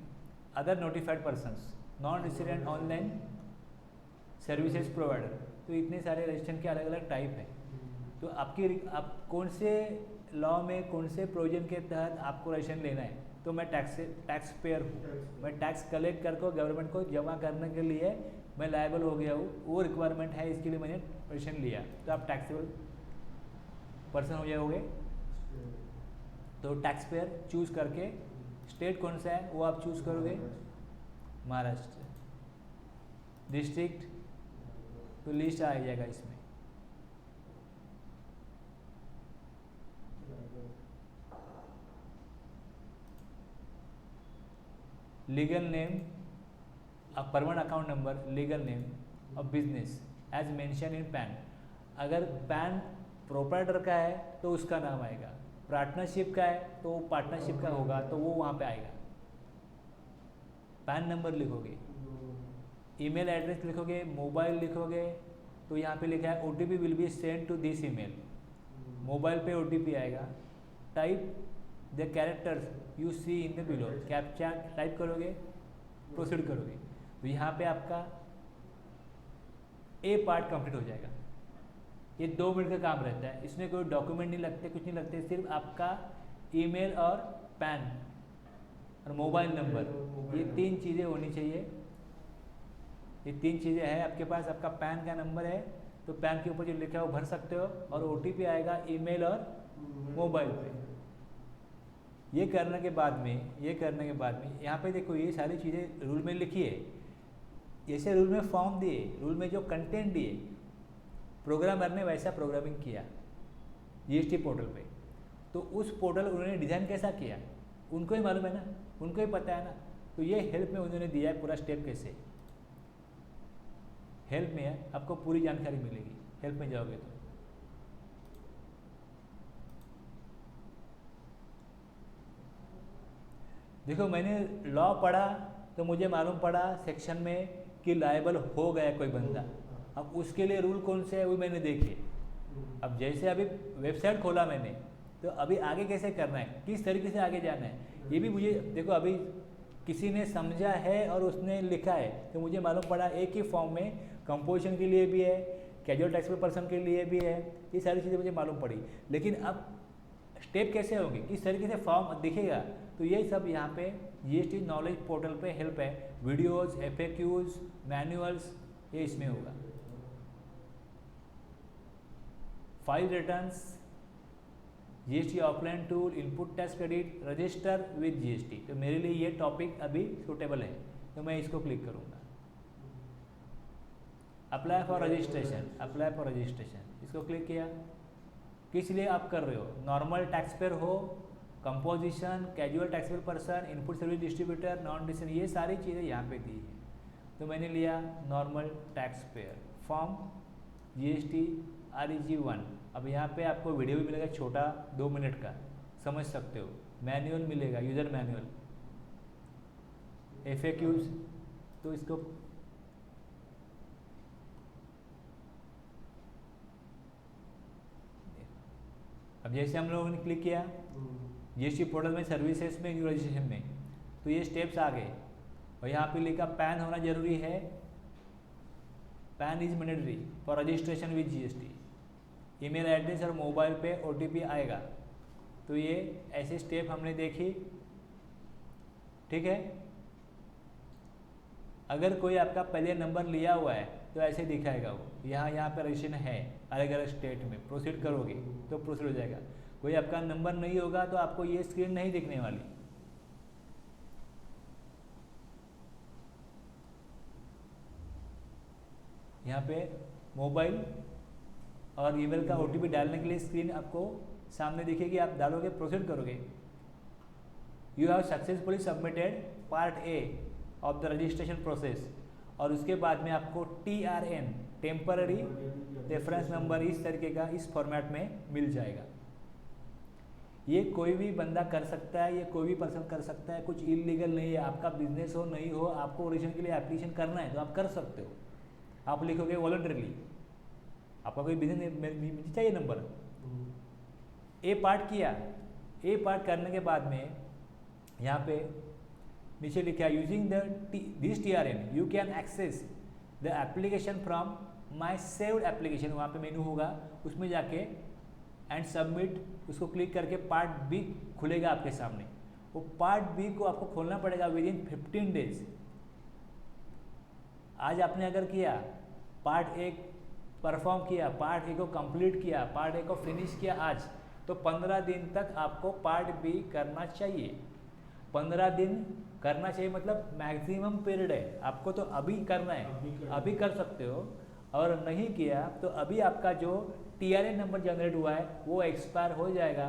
other notified persons, non resident online services provider. तो इतने सारे रजिस्ट्रेशन के अलग अलग टाइप हैं। तो आप कौन से लॉ में कौन से प्रोविजन के तहत आपको रजिस्ट्रेशन लेना है? तो मैं टैक्स पेयर हूँ, मैं टैक्स कलेक्ट करके गवर्नमेंट को जमा करने के लिए मैं लायबल हो गया हूँ, वो रिक्वायरमेंट है, इसके लिए मैंने रजिस्ट्रेशन लिया, तो आप टैक्सेबल पर्सन हो जाओगे। तो टैक्स पेयर चूज करके स्टेट कौन सा है वो आप चूज करोगे, महाराष्ट्र। डिस्ट्रिक्ट तो लिस्ट आ जाएगा इसमें। Legal name, a permanent account number, legal name of business as mention in PAN. अगर पैन प्रोप्राइटर का है तो उसका नाम आएगा, पार्टनरशिप का है तो पार्टनरशिप का होगा, तो वो वहाँ पे आएगा। पैन नंबर लिखोगे, ईमेल एड्रेस लिखोगे, मोबाइल लिखोगे, तो यहाँ पे लिखा है OTP will be send to this email, mobile पे OTP आएगा। Type the characters you see in the below, captcha type करोगे, प्रोसीड करोगे, तो यहाँ पे आपका ए पार्ट कंप्लीट हो जाएगा। ये 2 मिनट का काम रहता है, इसमें कोई डॉक्यूमेंट नहीं लगते, कुछ नहीं लगते, सिर्फ आपका ईमेल और पैन और मोबाइल नंबर, ये 3 चीज़ें होनी चाहिए। ये 3 चीज़ें हैं आपके पास, आपका पैन का नंबर है तो पैन के ऊपर जो लिखा है वो भर सकते हो, और OTP आएगा ईमेल और मोबाइल पे। ये करने के बाद में यहाँ पे देखो, ये सारी चीज़ें रूल में लिखी है, जैसे रूल में फॉर्म दिए, रूल में जो कंटेंट दिए, प्रोग्रामर ने वैसा प्रोग्रामिंग किया जीएसटी पोर्टल पे। तो उस पोर्टल उन्होंने डिज़ाइन कैसा किया उनको ही मालूम है ना, उनको ही पता है ना। तो ये हेल्प में उन्होंने दिया है पूरा स्टेप कैसे, हेल्प में है, आपको पूरी जानकारी मिलेगी हेल्प में जाओगे तो। देखो, मैंने लॉ पढ़ा तो मुझे मालूम पड़ा सेक्शन में कि लायबल हो गया कोई बंदा, अब उसके लिए रूल कौन से है वो मैंने देखे। अब जैसे अभी वेबसाइट खोला मैंने, तो अभी आगे कैसे करना है, किस तरीके से आगे जाना है, ये भी मुझे देखो, अभी किसी ने समझा है और उसने लिखा है, तो मुझे मालूम पड़ा एक ही फॉर्म में कंपोजिशन के लिए भी है, कैजुअल टैक्सेबल पर्सन के लिए भी है, ये सारी चीज़ें मुझे मालूम पड़ी। लेकिन अब स्टेप कैसे होंगे, किस तरीके से फॉर्म दिखेगा, तो ये सब यहाँ पे जीएसटी नॉलेज पोर्टल पे हेल्प है, वीडियोस, FAQs, मैनुअल्स, ये इसमें होगा। File returns, GST offline tool, input tax credit, register with GST. तो मेरे लिए ये टॉपिक अभी सूटेबल है, तो मैं इसको क्लिक करूँगा। अप्लाई फॉर रजिस्ट्रेशन, इसको क्लिक किया। किस लिए आप कर रहे हो, नॉर्मल टैक्स पेयर हो, composition, casual taxable person, input service distributor, non decent, ये सारी चीज़ें यहाँ पे दी है। तो मैंने लिया normal tax pair, form GST REG 1। अब यहाँ पे आपको वीडियो भी मिलेगा छोटा 2 मिनट का, समझ सकते हो। मैनुअल मिलेगा, यूज़र मैनुअल, FAQs, तो इसको अब जैसे हम लोगों ने क्लिक किया जीएसटी पोर्टल में, सर्विसेज में, न्यू रजिस्ट्रेशन में, तो ये स्टेप्स आ गए। और यहाँ पे लिखा पैन होना जरूरी है, pan is mandatory for registration with GST. Email address और मोबाइल पे ओटीपी आएगा। तो ये ऐसे स्टेप हमने देखी, ठीक है। अगर कोई आपका पहले नंबर लिया हुआ है तो ऐसे दिखाएगा वो, यहाँ पे रजिस्ट्रेशन है अलग अलग स्टेट में, प्रोसीड करोगे तो प्रोसीड हो जाएगा। कोई आपका नंबर नहीं होगा तो आपको ये स्क्रीन नहीं दिखने वाली। यहाँ पे मोबाइल और ईमेल का ओटीपी डालने के लिए स्क्रीन आपको सामने दिखेगी, आप डालोगे प्रोसीड करोगे। You have successfully submitted part A of the registration process, और उसके बाद में आपको TRN टेम्पररी रेफरेंस नंबर इस तरीके का इस फॉर्मेट में मिल जाएगा। ये कोई भी बंदा कर सकता है, ये कोई भी पर्सन कर सकता है, कुछ इलीगल नहीं है। आपका बिजनेस हो नहीं हो, आपको रजिस्ट्रेशन के लिए एप्लीकेशन करना है तो आप कर सकते हो। आप लिखोगे वॉलंटरीली, आपका कोई बिजनेस चाहिए नंबर, ए पार्ट किया। ए पार्ट करने के बाद में यहाँ पे नीचे लिखा है using this TRN you can access the application from my saved application. वहाँ पे मेनू होगा, उसमें जाके एंड सबमिट उसको क्लिक करके पार्ट बी खुलेगा आपके सामने। वो पार्ट बी को आपको खोलना पड़ेगा विद इन 15 डेज। आज आपने अगर किया, पार्ट ए परफॉर्म किया, पार्ट ए को कंप्लीट किया, पार्ट ए को फिनिश किया आज, तो 15 दिन तक आपको पार्ट बी करना चाहिए। 15 दिन करना चाहिए मतलब मैक्सिमम पीरियड है, आपको तो अभी करना है, अभी कर सकते हो। और नहीं किया तो अभी आपका जो TRN नंबर जनरेट हुआ है वो एक्सपायर हो जाएगा।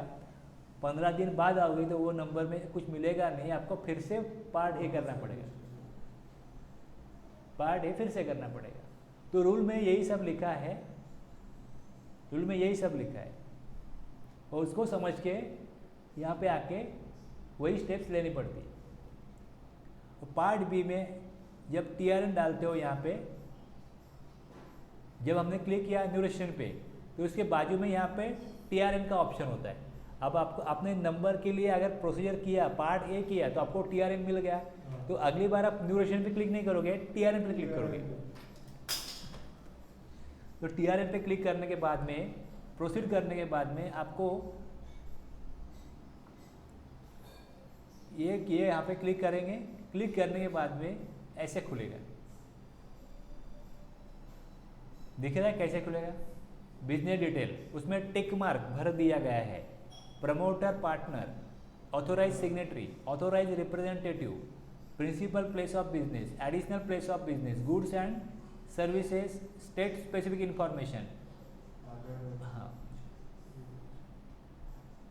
15 दिन बाद आओगे तो वो नंबर में कुछ मिलेगा नहीं, आपको फिर से पार्ट ए करना पड़ेगा, पार्ट ए फिर से करना पड़ेगा। तो रूल में यही सब लिखा है, रूल में यही सब लिखा है, और उसको समझ के यहाँ पे आके वही स्टेप्स लेनी पड़ती है। पार्ट बी में जब TRN डालते हो, यहाँ पे जब हमने क्लिक किया न्यू रजिस्ट्रेशन पे, तो उसके बाजू में यहाँ पे TRN का ऑप्शन होता है। अब आपको आपने नंबर के लिए अगर प्रोसीजर किया, पार्ट ए किया, तो आपको TRN मिल गया। तो अगली बार आप न्यू रजिस्ट्रेशन पे क्लिक नहीं करोगे, TRN पे क्लिक करोगे। तो TRN पे क्लिक करने के बाद में, प्रोसीड करने के बाद में आपको ये यहाँ पे क्लिक करेंगे। क्लिक करने के बाद में ऐसे खुलेगा, दिख रहा है कैसे खुलेगा? बिजनेस डिटेल, उसमें टिक मार्क भर दिया गया है। Promoter, partner, authorise signatory, authorise representative, principal place of business, additional place of business, goods and services, state specific information, हाँ,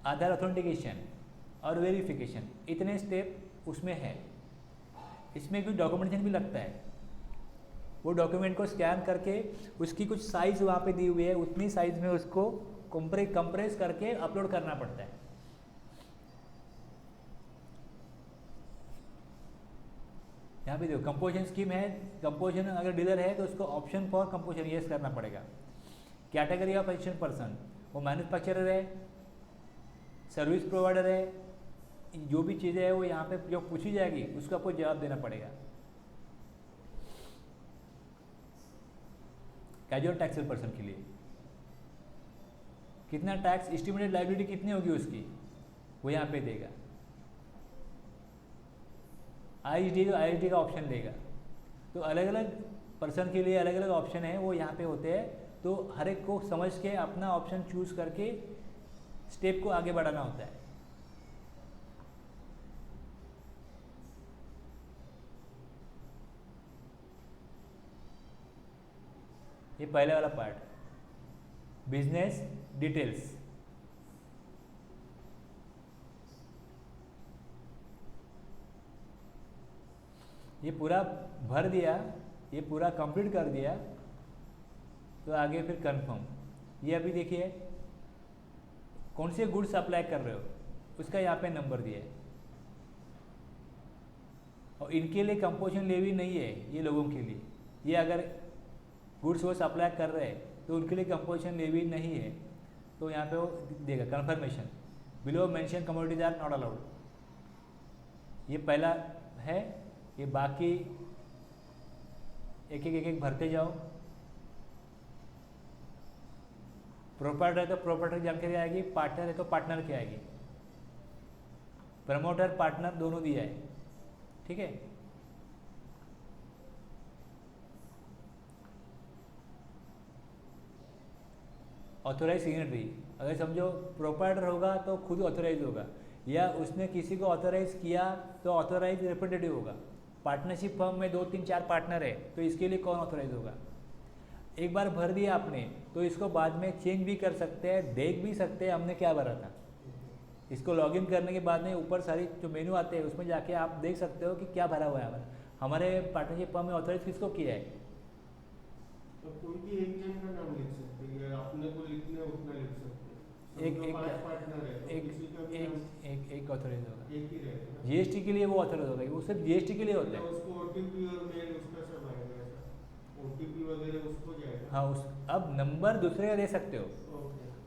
आधार ऑथेंटिकेशन और वेरिफिकेशन, इतने स्टेप उसमें है। इसमें कुछ डॉक्यूमेंटेशन भी लगता है, वो डॉक्यूमेंट को स्कैन करके उसकी कुछ साइज वहाँ पे दी हुई है, उतनी साइज में उसको कंप्रेस करके अपलोड करना पड़ता है। यहाँ पे देखो कंपोजिशन स्कीम है, कंपोजिशन अगर डीलर है तो उसको ऑप्शन फॉर कंपोजिशन यस करना पड़ेगा। कैटेगरी ऑफ रजिस्ट्रेशन पर्सन, वो मैन्युफैक्चरर है, सर्विस प्रोवाइडर है, जो भी चीज़ें है वो यहाँ पे जो पूछी जाएगी उसको आपको जवाब देना पड़ेगा। कैजुअल टैक्सेबल पर्सन के लिए कितना टैक्स, एस्टिमेटेड लायबिलिटी कितनी होगी उसकी, वो यहाँ पे देगा। ISD का ऑप्शन देगा। तो अलग अलग पर्सन के लिए अलग अलग ऑप्शन है, वो यहाँ पे होते हैं। तो हर एक को समझ के अपना ऑप्शन चूज करके स्टेप को आगे बढ़ाना होता है। ये पहले वाला पार्ट, बिजनेस डिटेल्स। ये पूरा भर दिया, ये पूरा कंप्लीट कर दिया, तो आगे फिर कंफर्म। ये अभी देखिए कौन से गुड्स अप्लाई कर रहे हो उसका यहाँ पे नंबर दिया है, और इनके लिए कंपोजिशन लेवी नहीं है, ये लोगों के लिए। ये अगर गुड्स वो सप्लाई कर रहे हैं तो उनके लिए कंपोजिशन लेवी नहीं है, तो यहाँ पे वो देगा confirmation, below mention commodities are not allowed. ये पहला है, ये बाकी एक भरते जाओ। प्रोप्राइटर है तो प्रोप्राइटर की जानकारी आएगी, पार्टनर है तो पार्टनर की आएगी, प्रमोटर पार्टनर दोनों दिया है, ठीक है। ऑथोराइज सिग्नेटरी, अगर समझो प्रोप्राइटर होगा तो खुद ऑथोराइज होगा, या उसने किसी को ऑथोराइज किया तो ऑथोराइज रिप्रेजेंटेटिव होगा। पार्टनरशिप फर्म में 2 3 4 पार्टनर है तो इसके लिए कौन ऑथोराइज होगा। एक बार भर दिया आपने तो इसको बाद में चेंज भी कर सकते हैं, देख भी सकते हैं हमने क्या भरा था। इसको लॉगिन करने के बाद में ऊपर सारी जो मेनू आते हैं उसमें जाके आप देख सकते हो कि क्या भरा हुआ है हमारे पार्टनरशिप फर्म में ऑथोराइज किसको किया है। तो कोई भी एक जन का नाम लिख सकते हैं या अपने को लिखना है उतना लिख सकते हैं। एक पार्टनर है तो किसी का भी नाम एक ऑथोराइज होगा, एक ही रहेगा। जीएसटी के लिए वो ऑथोराइज होगा, वो सिर्फ जीएसटी के लिए होता है। उसको ओटीपी और मेल उसका सब आएगा, ऐसा ओटीपी वगैरह उसको जाएगा। हाँ, उस अब नंबर दूसरे का दे सकते हो।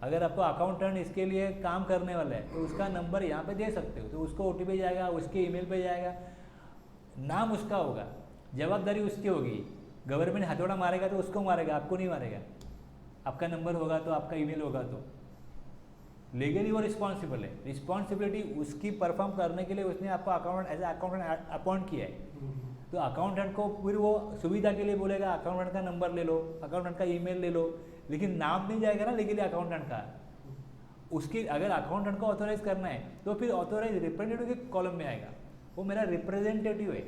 अगर आपको अकाउंटेंट इसके लिए काम करने वाला है तो उसका नंबर यहाँ पे दे सकते हो, तो उसको ओटीपी जाएगा, उसके ईमेल पे जाएगा, नाम उसका होगा, जवाबदारी उसकी होगी। गवर्नमेंट हथौड़ा मारेगा तो उसको मारेगा, आपको नहीं मारेगा। आपका नंबर होगा तो आपका ईमेल होगा, तो लीगली वो रिस्पॉन्सिबल है। रिस्पॉन्सिबिलिटी उसकी परफॉर्म करने के लिए उसने आपको अकाउंटेंट एज अकाउंटेंट अपॉइंट किया है, तो अकाउंटेंट को फिर वो सुविधा के लिए बोलेगा अकाउंटेंट का नंबर ले लो, अकाउंटेंट का ईमेल ले लो, लेकिन नाम नहीं जाएगा ना लीगली अकाउंटेंट का। उसकी अगर अकाउंटेंट को ऑथोराइज करना है तो फिर ऑथोराइज रिप्रेजेंटेटिव के कॉलम में आएगा, वो मेरा रिप्रेजेंटेटिव है,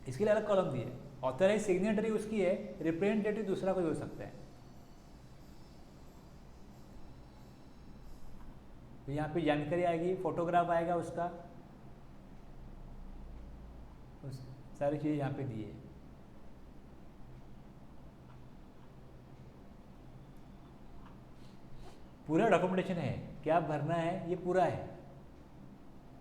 इसके लिए अलग कॉलम दिए। ऑथोराइज सिग्नेटरी उसकी है, रिप्रेजेंटेटिव दूसरा कोई हो सकता है। तो यहाँ पे जानकारी आएगी, फोटोग्राफ आएगा उसका, सारी चीज़ें यहाँ पे दी है। पूरा डॉक्यूमेंटेशन है, क्या भरना है ये पूरा है।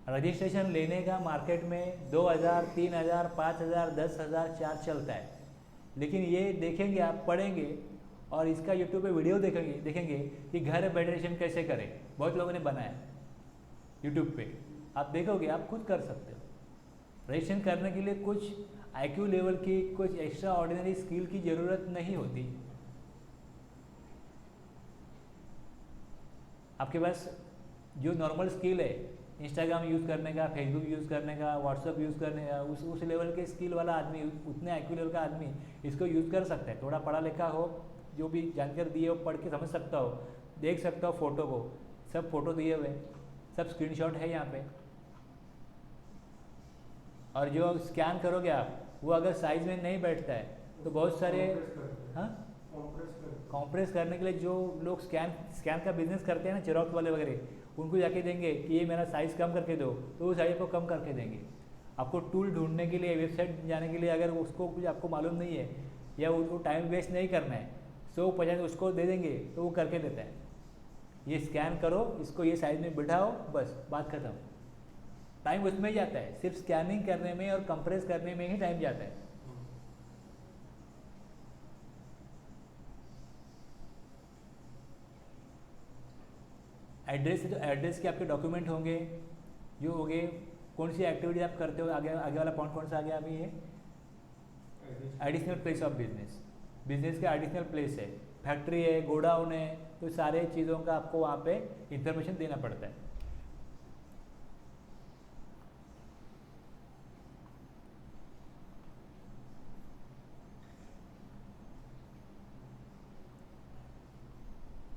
रजिस्ट्रेशन लेने का मार्केट में 2000, 3000, 5000, 10,000 चार्ज चलता है, लेकिन ये देखेंगे आप, पढ़ेंगे और इसका यूट्यूब पे वीडियो देखेंगे कि घर बैठे रजिस्ट्रेशन कैसे करें। बहुत लोगों ने बनाया यूट्यूब पे, आप देखोगे, आप खुद कर सकते हो। रजिस्ट्रेशन करने के लिए कुछ IQ लेवल की, कुछ एक्स्ट्रा ऑर्डिनरी स्किल की ज़रूरत नहीं होती। आपके पास जो नॉर्मल स्किल है, इंस्टाग्राम यूज़ करने का, फेसबुक यूज़ करने का, व्हाट्सअप यूज़ करने का, उस लेवल के स्किल वाला आदमी, उतने IQ लेवल का आदमी इसको यूज़ कर सकता है। थोड़ा पढ़ा लिखा हो, जो भी जानकारी दिए हो पढ़ के समझ सकता हो, देख सकता हो फ़ोटो को, सब फोटो दिए हुए, सब स्क्रीनशॉट है यहाँ पे। और जो स्कैन करोगे आप, वो अगर साइज में नहीं बैठता है तो बहुत सारे, हाँ, कॉम्प्रेस करने के लिए जो लोग स्कैन का बिजनेस करते हैं ना, जेरॉक्स वाले वगैरह, उनको जाके देंगे कि ये मेरा साइज़ कम करके दो, तो वो साइज़ को कम करके देंगे। आपको टूल ढूंढने के लिए, वेबसाइट जाने के लिए, अगर उसको कुछ आपको मालूम नहीं है या वो टाइम वेस्ट नहीं करना है, 150 उसको दे देंगे तो वो करके देता है। ये स्कैन करो, इसको ये साइज़ में बिठाओ, बस बात खत्म। टाइम उसमें ही जाता है, सिर्फ स्कैनिंग करने में और कंप्रेस करने में ही टाइम जाता है। एड्रेस, तो एड्रेस के आपके डॉक्यूमेंट होंगे जो हो गए। कौन सी एक्टिविटी आप करते हो, आगे वाला पॉइंट कौन सा आ गया अभी? ये additional place of business, business का एडिशनल प्लेस है, फैक्ट्री है, गोडाउन है, तो सारे चीज़ों का आपको वहाँ पे इंफॉर्मेशन देना पड़ता है।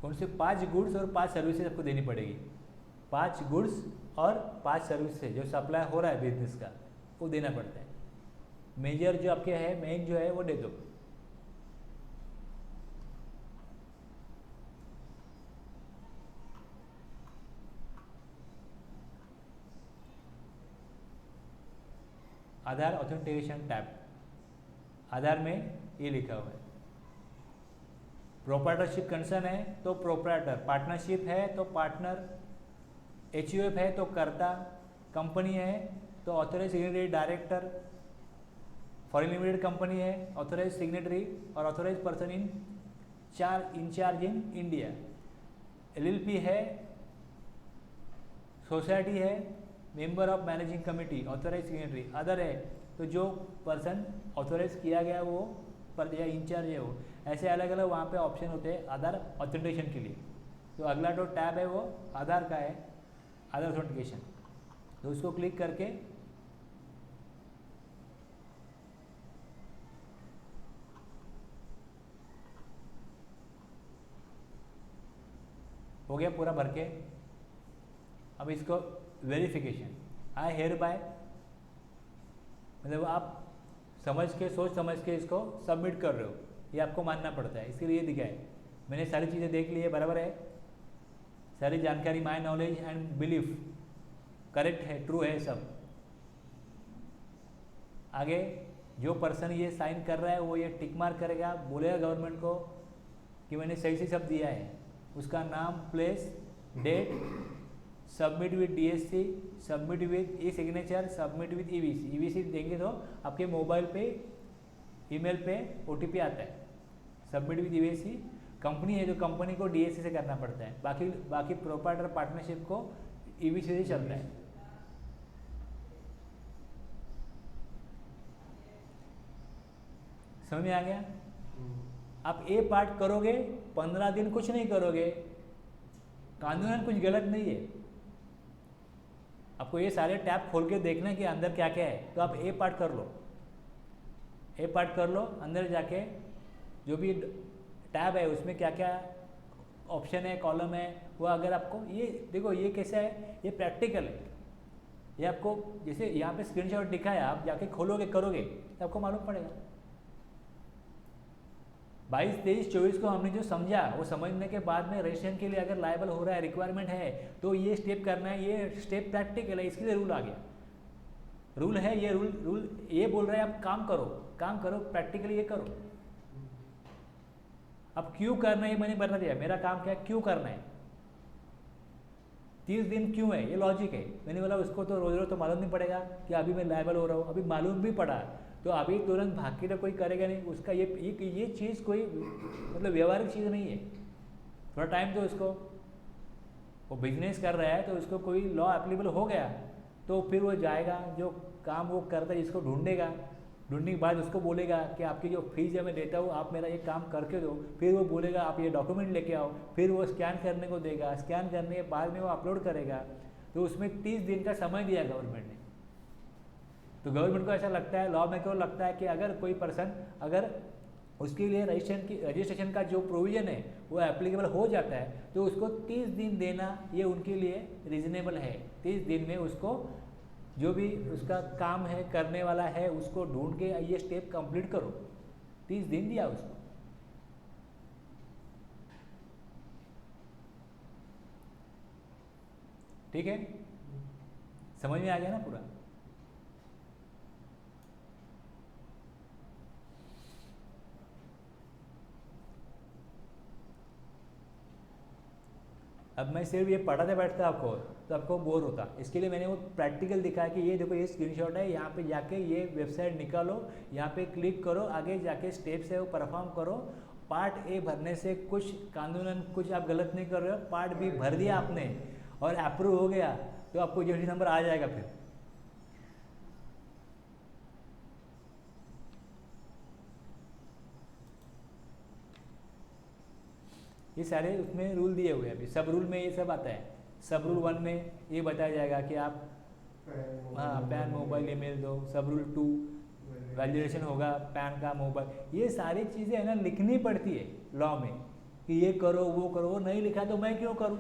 कौन से 5 गुड्स और 5 सर्विसेज आपको देनी पड़ेगी। 5 गुड्स और 5 सर्विसेज जो सप्लाई हो रहा है बिजनेस का, वो देना पड़ता है। मेजर जो आपके है, मेन जो है वो दे दो। आधार ऑथेंटिकेशन टैब, आधार में ये लिखा हुआ है। प्रोप्राइटरशिप कंसर्न है तो प्रोप्राइटर, पार्टनरशिप है तो पार्टनर, HUF है तो कर्ता, कंपनी है तो authorise signatory director, foreign limited company है ऑथोराइज सिग्नेटरी और authorise person in charge in India, LLP है, सोसाइटी है, member of managing committee, authorise signatory, other है तो जो पर्सन ऑथोराइज किया गया वो पर या इंचार्ज है वो, ऐसे अलग अलग वहाँ पे ऑप्शन होते हैं आधार ऑथेंटिकेशन के लिए। तो अगला जो टैब है वो आधार का है, आधार ऑथेंटिकेशन। तो उसको क्लिक करके हो गया पूरा भर के। अब इसको वेरिफिकेशन, आई हेयर बाय, मतलब आप समझ के सोच समझ के इसको सबमिट कर रहे हो, ये आपको मानना पड़ता है। इसके लिए दिखा है, मैंने सारी चीज़ें देख ली है, बराबर है, सारी जानकारी, my knowledge and belief correct है, ट्रू है सब। आगे जो पर्सन ये साइन कर रहा है वो ये टिक मार्क करेगा, बोलेगा गवर्नमेंट को कि मैंने सही से सब दिया है, उसका नाम, place, date, submit with DSC, submit with e signature, submit with EVC. EVC देंगे तो आपके मोबाइल पे, ईमेल पे ओटीपी आता है। सबमिट विद ईवीसी, कंपनी है तो कंपनी को डीएससी से करना पड़ता है, बाकी प्रोप्राइटर पार्टनरशिप को ईवीसी से चलता है। समझ में आ गया? आप ए पार्ट करोगे, 15 दिन कुछ नहीं करोगे, कानूनन कुछ गलत नहीं है। आपको ये सारे टैब खोल के देखना है कि अंदर क्या क्या है, तो आप ए पार्ट कर लो, ए पार्ट कर लो। अंदर जाके जो भी टैब है उसमें क्या क्या ऑप्शन है, कॉलम है, वो अगर आपको ये देखो, ये कैसा है, ये प्रैक्टिकल है। ये आपको जैसे यहाँ पे स्क्रीनशॉट दिखा है, आप जाके खोलोगे करोगे तो आपको मालूम पड़ेगा। 22, 23, 24 को हमने जो समझा वो समझने के बाद में रजिस्ट्रेशन के लिए अगर लायबल हो रहा है, रिक्वायरमेंट है, तो ये स्टेप करना है, ये स्टेप प्रैक्टिकल है, इसके लिए रूल आ गया। रूल है ये, रूल ये बोल रहा है आप काम करो प्रैक्टिकली ये करो। अब क्यों करना है ये मैंने बता दिया, मेरा काम क्या है, क्यों करना है, 30 दिन क्यों है, ये लॉजिक है। मैंने बोला उसको तो रोज रोज तो मालूम नहीं पड़ेगा कि अभी मैं लायबल हो रहा हूँ, अभी मालूम भी पड़ा तो अभी तुरंत भाग के तो कोई करेगा नहीं। उसका ये चीज़ कोई मतलब व्यवहारिक चीज़ नहीं है, थोड़ा टाइम दो उसको। वो बिजनेस कर रहा है तो उसको कोई लॉ एप्लीकेबल हो गया तो फिर वो जाएगा, जो काम वो करता है इसको ढूंढेगा, ढूंढने के बाद उसको बोलेगा कि आपकी जो फीस है मैं देता हूँ, आप मेरा ये काम करके दो। फिर वो बोलेगा आप ये डॉक्यूमेंट लेके आओ, फिर वो स्कैन करने को देगा, स्कैन करने के बाद में वो अपलोड करेगा। तो उसमें 30 दिन का समय दिया गवर्नमेंट ने। तो गवर्नमेंट को ऐसा लगता है, लॉ में क्यों लगता है कि अगर कोई पर्सन, अगर उसके लिए रजिस्ट्रेशन का जो प्रोविज़न है वो एप्लीकेबल हो जाता है तो उसको 30 दिन देना ये उनके लिए रीजनेबल है। 30 दिन में उसको जो भी उसका काम है, करने वाला है, उसको ढूंढ के ये स्टेप कंप्लीट करो। 30 दिन दिया उसको। ठीक है, समझ में आ गया ना पूरा? अब मैं सिर्फ ये पढ़ाते बैठता आपको तो आपको बोर होता, इसके लिए मैंने वो प्रैक्टिकल दिखाया कि ये देखो ये स्क्रीनशॉट है, यहाँ पे जाके ये वेबसाइट निकालो, यहाँ पे क्लिक करो, आगे जाके स्टेप्स है वो परफॉर्म करो। पार्ट ए भरने से कुछ कानूनन कुछ आप गलत नहीं कर रहे हो, पार्ट बी भर दिया आपने और अप्रूव हो गया तो आपको जीएसटी नंबर आ जाएगा। फिर ये सारे उसमें रूल दिए हुए हैं। अभी सब रूल में ये सब आता है। सब रूल 1 में ये बताया जाएगा कि आप पैन, मोबाइल, ईमेल दो। सब रूल 2 वैलिडेशन होगा पैन का, मोबाइल, ये सारी चीज़ें है ना लिखनी पड़ती है लॉ में कि ये करो वो करो। वो नहीं लिखा तो मैं क्यों करूँ?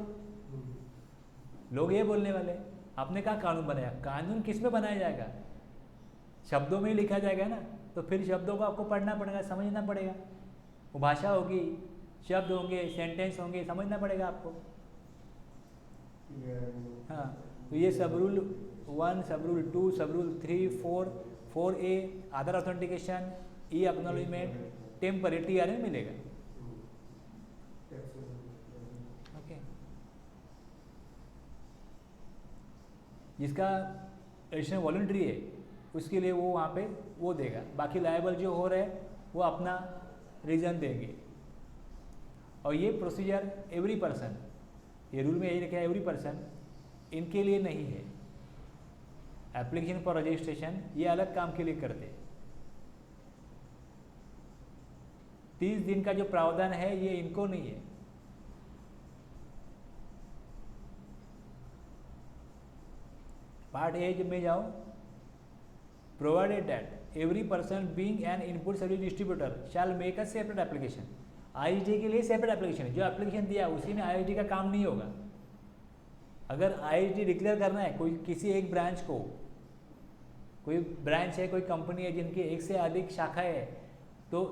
लोग ये बोलने वाले, आपने कहा कानून बनाया, कानून किस में बनाया जाएगा? शब्दों में ही लिखा जाएगा ना, तो फिर शब्दों को आपको पढ़ना पड़ेगा, समझना पड़ेगा। वो भाषा होगी, शब्द होंगे, सेंटेंस होंगे, समझना पड़ेगा आपको। हाँ, तो ये सब रूल 1, सब रूल 2, सब रूल 3, 4, 4A आधार ऑथेंटिकेशन, ई एक्नॉलेजमेंट, टेम्पररी TRN मिलेगा। ओके, जिसका रजिस्ट्रेशन वॉलंटरी है उसके लिए वो वहाँ पे वो देगा। बाकी लायबल जो हो रहे हैं वो अपना रीज़न देंगे। और ये प्रोसीजर एवरी पर्सन, ये रूल में यही लिखा है एवरी पर्सन, इनके लिए नहीं है। एप्लीकेशन फॉर रजिस्ट्रेशन ये अलग काम के लिए करते। 30 दिन का जो प्रावधान है ये इनको नहीं है। पार्ट ए में जाओ, provided that every person being an input service distributor shell make a separate application. ISD के लिए सेपरेट एप्लीकेशन, जो एप्लीकेशन दिया उसी में आईएसडी का काम नहीं होगा। अगर आईएसडी डिक्लेयर करना है कोई किसी एक ब्रांच को, कोई ब्रांच है, कोई कंपनी है जिनकी एक से अधिक शाखाएं है, तो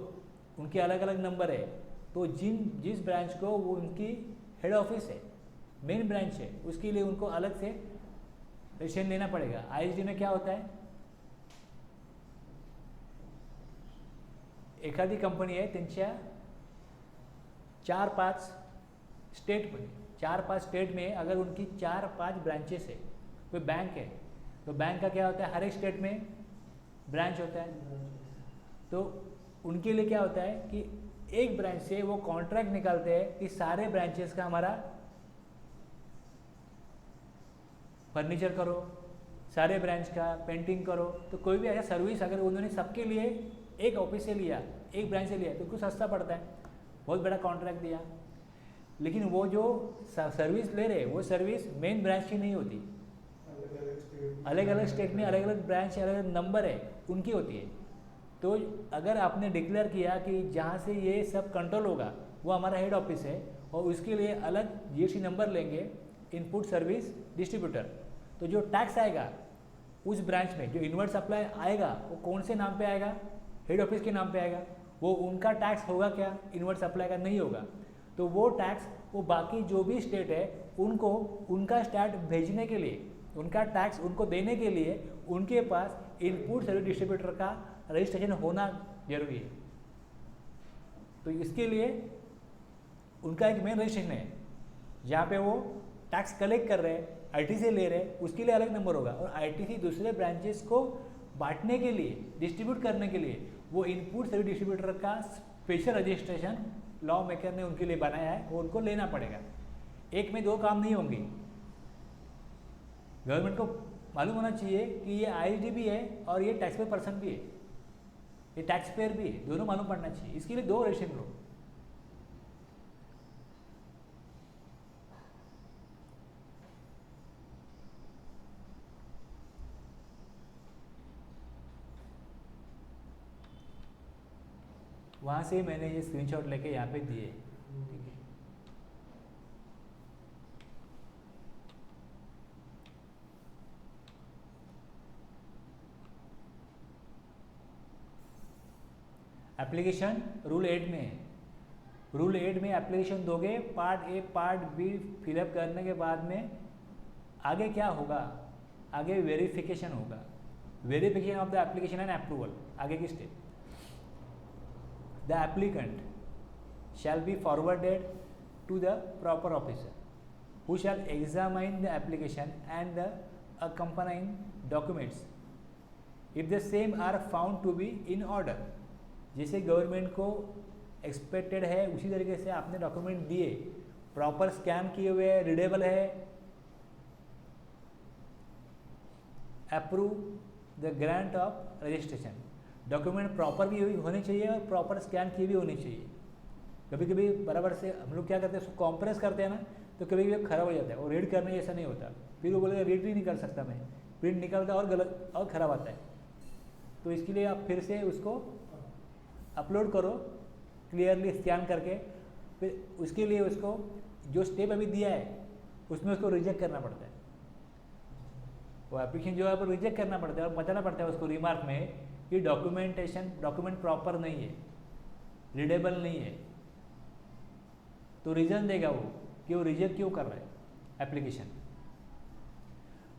उनके अलग अलग नंबर है, तो जिस ब्रांच को वो उनकी हेड ऑफिस है, मेन ब्रांच है, उसके लिए उनको अलग से रजिस्ट्रेशन लेना पड़ेगा। आईएसडी में क्या होता है, एखादी कंपनी आहे त्यांच्या 4-5 स्टेट में अगर उनकी 4-5 ब्रांचेस है, कोई बैंक है, तो बैंक का क्या होता है, हर एक स्टेट में ब्रांच होता है। तो उनके लिए क्या होता है कि एक ब्रांच से वो कॉन्ट्रैक्ट निकालते हैं कि सारे ब्रांचेस का हमारा फर्नीचर करो, सारे ब्रांच का पेंटिंग करो। तो कोई भी ऐसा सर्विस अगर उन्होंने सबके लिए एक ऑफिस से लिया, एक ब्रांच से लिया, तो कुछ सस्ता पड़ता है, बहुत बड़ा कॉन्ट्रैक्ट दिया। लेकिन वो जो सर्विस ले रहे वो सर्विस मेन ब्रांच की नहीं होती, अलग अलग स्टेट में अलग अलग ब्रांच, अलग अलग नंबर है, उनकी होती है। तो अगर आपने डिक्लेयर किया कि जहाँ से ये सब कंट्रोल होगा वो हमारा हेड ऑफिस है और उसके लिए अलग जीएसटी नंबर लेंगे, इनपुट सर्विस डिस्ट्रीब्यूटर, तो जो टैक्स आएगा उस ब्रांच में, जो इनवर्ट सप्लाई आएगा वो कौन से नाम पे आएगा, हेड ऑफिस के नाम पे आएगा। वो उनका टैक्स होगा क्या, इनवर्ट सप्लाई का नहीं होगा। तो वो टैक्स वो बाकी जो भी स्टेट है उनको उनका स्टैट भेजने के लिए, उनका टैक्स उनको देने के लिए उनके पास इनपुट सर्विस डिस्ट्रीब्यूटर का रजिस्ट्रेशन होना जरूरी है। तो इसके लिए उनका एक मेन रजिस्ट्रेशन है जहाँ पे वो टैक्स कलेक्ट कर रहे हैं, आईटी से ले रहे हैं, उसके लिए अलग नंबर होगा। और आईटीसी दूसरे ब्रांचेस को बांटने के लिए, डिस्ट्रीब्यूट करने के लिए वो इनपुट सर्विस डिस्ट्रीब्यूटर का स्पेशल रजिस्ट्रेशन लॉ मेकर ने उनके लिए बनाया है, वो उनको लेना पड़ेगा। एक में दो काम नहीं होंगे। गवर्नमेंट को मालूम होना चाहिए कि ये आईएसडी भी है और ये टैक्स पेयर पर्सन भी है, ये टैक्स पेयर भी है, दोनों मालूम पड़ना चाहिए। इसके लिए 2 रजिस्ट्रेशन लो। वहाँ से मैंने ये स्क्रीनशॉट लेके यहाँ पे दिए, ठीक है। एप्लीकेशन रूल 8 में है। रूल 8 में एप्लीकेशन दोगे, part A part B fill up करने के बाद में आगे क्या होगा, आगे वेरिफिकेशन होगा, verification of the application and approval. आगे की step, the applicant shall be forwarded to the proper officer who shall examine the application and the accompanying documents if the same are found to be in order। जैसे government को expected है उसी तरीके से आपने document दिए, proper scan किए हुए, रीडेबल है, approve the grant of registration. Document proper भी होने चाहिए और प्रॉपर स्कैन किए भी होने चाहिए। कभी कभी बराबर से हम लोग क्या करते हैं, उसको कॉम्प्रेस करते हैं ना, तो कभी कभी खराब हो जाता है। और रीड करने जैसा नहीं होता, फिर वो बोलेगा रीड भी नहीं कर सकता मैं, प्रिंट निकलता और गलत और ख़राब आता है। तो इसके लिए आप फिर से उसको अपलोड करो क्लियरली स्कैन करके, फिर उसके लिए उसको जो स्टेप अभी दिया है उसमें उसको रिजेक्ट करना पड़ता है। वो एप्लीकेशन जो है वो रिजेक्ट करना पड़ता है और बताना पड़ता है उसको रिमार्क में कि डॉक्यूमेंट प्रॉपर नहीं है, रीडेबल नहीं है। तो रीज़न देगा वो कि वो रिजेक्ट क्यों कर रहा है एप्लीकेशन।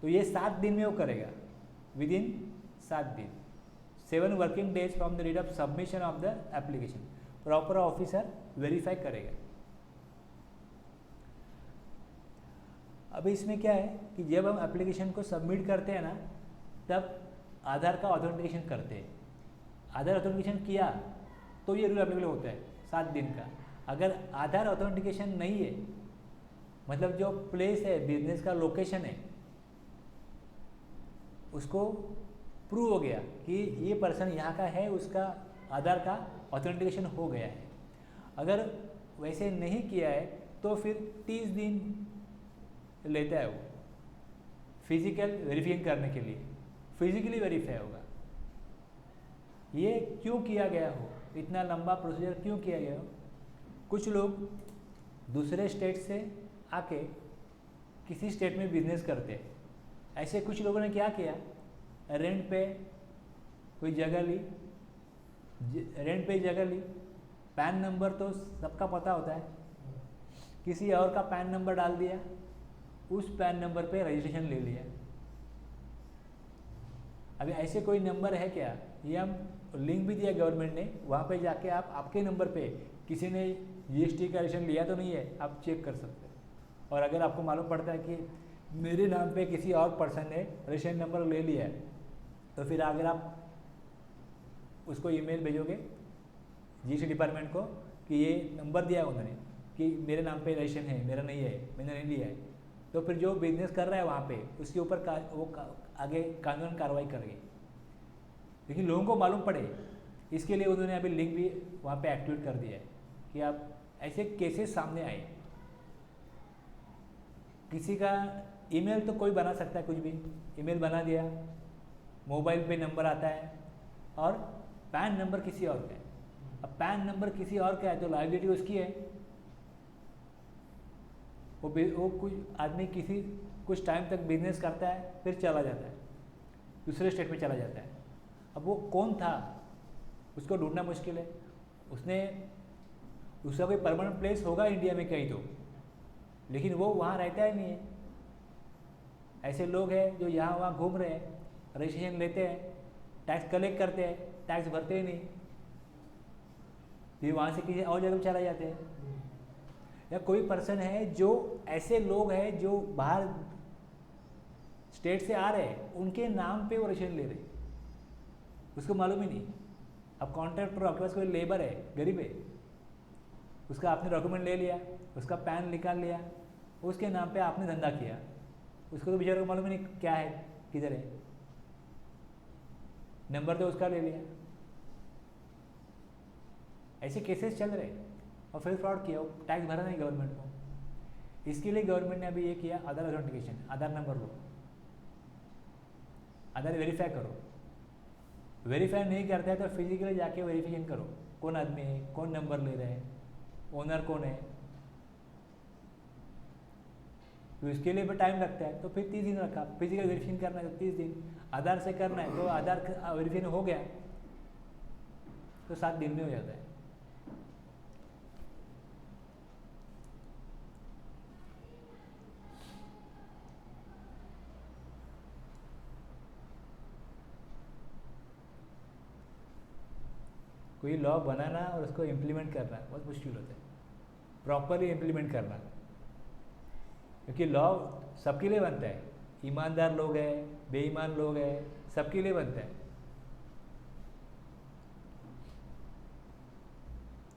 तो ये 7 दिन में वो करेगा, विद इन 7 दिन, 7 working days from the date of submission of the application. Proper officer verify करेगा। अभी इसमें क्या है कि जब हम एप्लीकेशन को सबमिट करते हैं ना, तब आधार का ऑथेंटिकेशन करते हैं। आधार ऑथेंटिकेशन किया तो ये रूल एप्लीकेबल होता है 7 दिन का। अगर आधार ऑथेंटिकेशन नहीं है, मतलब जो प्लेस है, बिजनेस का लोकेशन है, उसको प्रूव हो गया कि ये पर्सन यहाँ का है, उसका आधार का ऑथेंटिकेशन हो गया है। अगर वैसे नहीं किया है तो फिर 30 दिन लेता है वो फिजिकल वेरिफिकेशन करने के लिए, फिजिकली वेरीफाई होगा। ये क्यों किया गया हो, इतना लंबा प्रोसीजर क्यों किया गया हो? कुछ लोग दूसरे स्टेट से आके किसी स्टेट में बिजनेस करते हैं। ऐसे कुछ लोगों ने क्या किया, रेंट पे कोई जगह ली, पैन नंबर तो सबका पता होता है, किसी और का पैन नंबर डाल दिया, उस पैन नंबर पे रजिस्ट्रेशन ले लिया। अभी ऐसे कोई नंबर है क्या, ये हम लिंक भी दिया गवर्नमेंट ने, वहाँ पे जाके आप आपके नंबर पे किसी ने जीएसटी का रजिस्ट्रेशन लिया तो नहीं है, आप चेक कर सकते हैं। और अगर आपको मालूम पड़ता है कि मेरे नाम पे किसी और पर्सन ने रजिस्ट्रेशन नंबर ले लिया है, तो फिर अगर आप उसको ईमेल भेजोगे जीएसटी डिपार्टमेंट को कि ये नंबर दिया है उन्होंने कि मेरे नाम पे रजिस्ट्रेशन है, मेरा नहीं है, मैंने नहीं लिया है, तो फिर जो बिजनेस कर रहा है वहाँ पे उसके ऊपर आगे कानून कार्रवाई करेगी। लेकिन लोगों को मालूम पड़े, इसके लिए उन्होंने अभी लिंक भी वहाँ पे एक्टिवेट कर दिया है कि आप ऐसे केसेस सामने आए। किसी का ईमेल तो कोई बना सकता है, कुछ भी ईमेल बना दिया, मोबाइल पे नंबर आता है और पैन नंबर किसी और का है। अब पैन नंबर किसी और का है तो लायबिलिटी उसकी है। वो कुछ आदमी कुछ टाइम तक बिजनेस करता है, फिर चला जाता है, दूसरे स्टेट में चला जाता है। अब वो कौन था उसको ढूंढना मुश्किल है। उसका कोई परमानेंट प्लेस होगा इंडिया में कहीं तो, लेकिन वो वहाँ रहता ही नहीं है। ऐसे लोग हैं जो यहाँ वहाँ घूम रहे हैं, रजिस्ट्रेशन लेते हैं, टैक्स कलेक्ट करते हैं, टैक्स भरते ही नहीं, फिर वहाँ से किसी और जगह चला जाते हैं। या कोई पर्सन है जो ऐसे लोग हैं जो बाहर स्टेट से आ रहे हैं, उनके नाम पे वो रजिस्ट्रेशन ले रहे हैं, उसको मालूम ही नहीं। अब कॉन्ट्रैक्टर आपके पास कोई लेबर है, गरीब है, उसका आपने डॉक्यूमेंट ले लिया, उसका पैन निकाल लिया, उसके नाम पे आपने धंधा किया, उसको तो बेचारे को मालूम ही नहीं क्या है, किधर है, नंबर तो उसका ले लिया। ऐसे केसेस चल रहे और फिर फ्रॉड किया, टैक्स भरा नहीं गवर्नमेंट को। इसके लिए गवर्नमेंट ने अभी ये किया, आधार ऑथेंटिकेशन, आधार नंबर लो, आधार वेरीफाई करो। वेरीफाई नहीं करता है तो फिजिकली जाके वेरिफिकेशन करो, कौन आदमी है, कौन नंबर ले रहे हैं, ओनर कौन है। तो इसके लिए भी टाइम लगता है, तो फिर 30 दिन रखा। फिजिकल वेरिफिकेशन करना है तो 30 दिन, आधार से करना है तो आधार वेरिफिकेशन हो गया तो 7 दिन में हो जाता है। कोई लॉ बनाना और उसको इम्प्लीमेंट करना बहुत मुश्किल होता है, प्रॉपरली इम्प्लीमेंट करना, क्योंकि लॉ सबके लिए बनता है। ईमानदार लोग हैं, बेईमान लोग हैं, सबके लिए बनता है।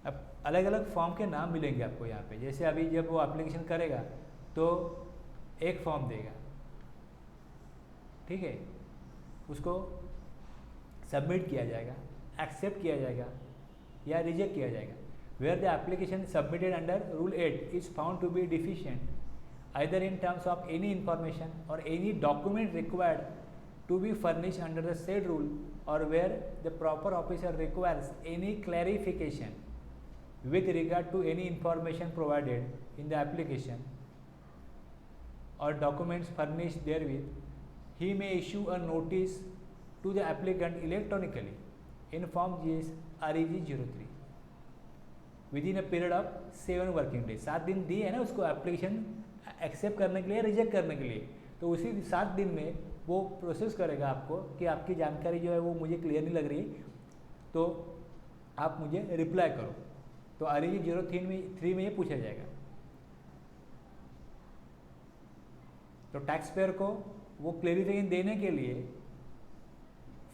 अब अलग अलग फॉर्म के नाम मिलेंगे आपको यहाँ पे। जैसे अभी जब वो एप्लीकेशन करेगा तो एक फॉर्म देगा, ठीक है, उसको सबमिट किया जाएगा, एक्सेप्ट किया जाएगा या रिजेक्ट किया जाएगा। Where the application submitted under rule 8 is found to be deficient either in terms of any information or any document required to be furnished under the said rule, or where the proper officer requires any clarification with regard to any information provided in the application or documents furnished therewith, he may issue a notice to the applicant electronically in form GS REG 03 within a period of 7 working days। 7 दिन दिए है ना उसको application accept करने के लिए, reject करने के लिए, तो उसी 7 दिन में वो प्रोसेस करेगा आपको कि आपकी जानकारी जो है वो मुझे क्लियर नहीं लग रही, तो आप मुझे रिप्लाई करो। तो REG 03 में ये पूछा जाएगा। तो टैक्स पेयर को वो क्लेरिफिकेशन देने के लिए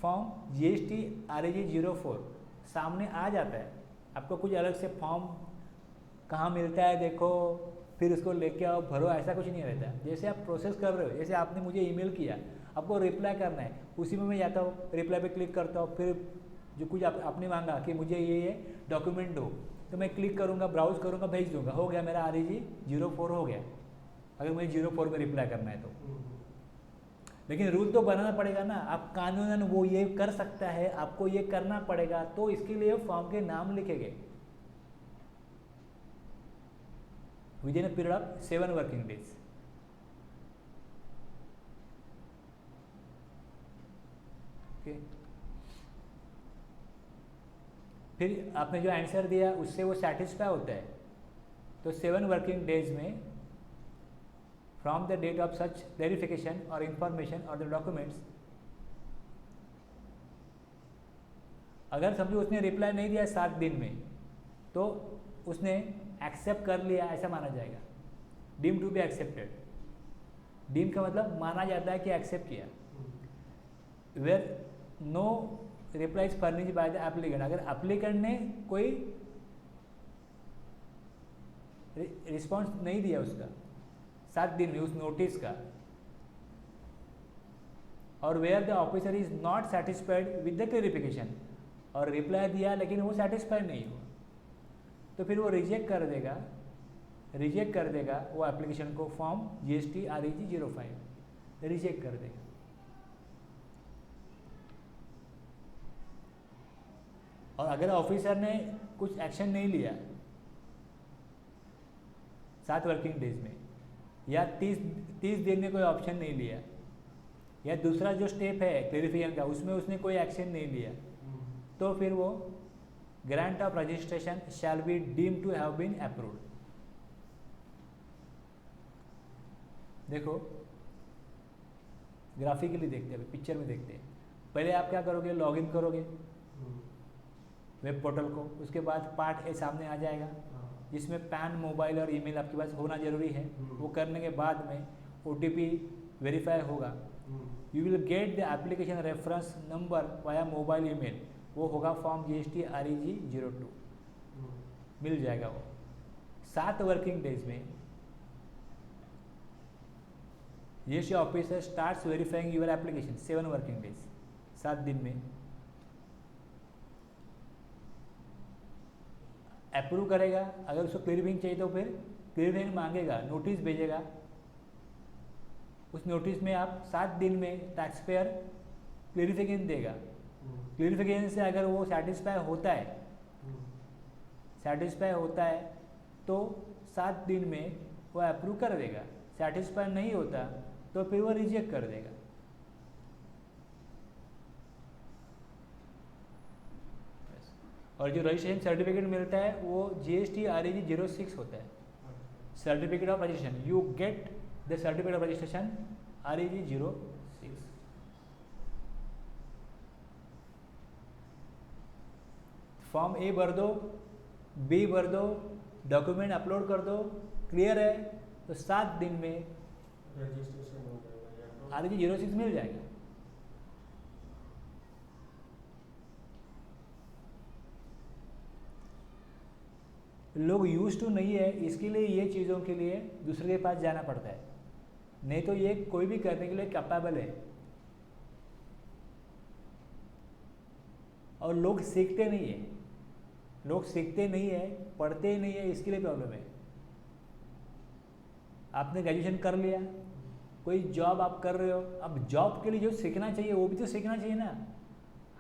फॉर्म GST REG 04 सामने आ जाता है। आपको कुछ अलग से फॉर्म कहाँ मिलता है देखो, फिर उसको लेके आओ भरो, ऐसा कुछ नहीं रहता है। जैसे आप प्रोसेस कर रहे हो, जैसे आपने मुझे ईमेल किया, आपको रिप्लाई करना है, उसी में मैं जाता हूँ, रिप्लाई पे क्लिक करता हूँ, फिर जो कुछ आपने मांगा कि मुझे ये डॉक्यूमेंट दो, तो मैं क्लिक करूँगा, ब्राउज करूँगा, भेज दूँगा, हो गया मेरा REG 04 हो गया, अगर मुझे 04 में रिप्लाई करना है तो। लेकिन रूल तो बनाना पड़ेगा ना, आप कानूनन वो ये कर सकता है, आपको ये करना पड़ेगा, तो इसके लिए फॉर्म के नाम लिखे गए with in a period of 7 working days. Okay, फिर आपने जो आंसर दिया उससे वो सेटिस्फाई होता है, तो 7 वर्किंग डेज में from the date of such clarification और इंफॉर्मेशन और द डॉक्यूमेंट्स, अगर समझो उसने रिप्लाई नहीं दिया 7 दिन में, तो उसने एक्सेप्ट कर लिया ऐसा माना जाएगा, deem to be accepted. Deem का मतलब माना जाता है कि एक्सेप्ट किया। Where no reply is furnished by the applicant, अगर एप्लीकेंट ने कोई रिस्पॉन्स नहीं दिया उसका 7 दिन में उस नोटिस का, और where the officer is not satisfied with the clarification, और रिप्लाई दिया लेकिन वो सेटिस्फाइड नहीं हुआ, तो फिर वो रिजेक्ट कर देगा वो एप्लीकेशन को, फॉर्म GST REG 05 रिजेक्ट कर देगा। और अगर ऑफिसर ने कुछ एक्शन नहीं लिया 7 वर्किंग डेज में, या 30 दिन में कोई ऑप्शन नहीं लिया, या दूसरा जो स्टेप है क्लेरिफिकेशन का उसमें उसने कोई एक्शन नहीं लिया, तो फिर वो grant of registration shall be deemed to have been approved. देखो ग्राफिकली देखते हैं, पिक्चर में देखते हैं। पहले आप क्या करोगे, लॉगिन करोगे वेब पोर्टल को, उसके बाद पार्ट ए सामने आ जाएगा जिसमें पैन, मोबाइल और ईमेल आपके पास होना जरूरी है। वो करने के बाद में OTP वेरीफाई होगा, you will get the application reference number via mobile email, वो होगा फॉर्म GST REG 02, मिल जाएगा वो 7 वर्किंग डेज में। GST officer starts verifying your application 7 working days, 7 दिन में अप्रूव करेगा। अगर उसको क्लियरिंग चाहिए तो फिर क्लियरिंग मांगेगा, नोटिस भेजेगा, उस नोटिस में आप 7 दिन में टैक्स पेयर क्लियरिफिकेशन देगा। क्लियरिफिकेशन से अगर वो सेटिस्फाई होता है तो 7 दिन में वो अप्रूव कर देगा, सेटिस्फाई नहीं होता तो फिर वो रिजेक्ट कर देगा। और जो रजिस्ट्रेशन सर्टिफिकेट मिलता है वो GST REG 06 होता है, certificate of registration. You get the certificate of registration REG 06। Form A भर दो, B भर दो, डॉक्यूमेंट अपलोड कर दो, क्लियर है तो 7 दिन में रजिस्ट्रेशन हो जाएगा, REG 06 मिल जाएगा। लोग यूज टू नहीं है, इसके लिए ये चीज़ों के लिए दूसरे के पास जाना पड़ता है, नहीं तो ये कोई भी करने के लिए कैपेबल है। और लोग सीखते नहीं है, पढ़ते नहीं है, इसके लिए प्रॉब्लम है। आपने ग्रेजुएशन कर लिया, कोई जॉब आप कर रहे हो, अब जॉब के लिए जो सीखना चाहिए वो भी तो सीखना चाहिए ना।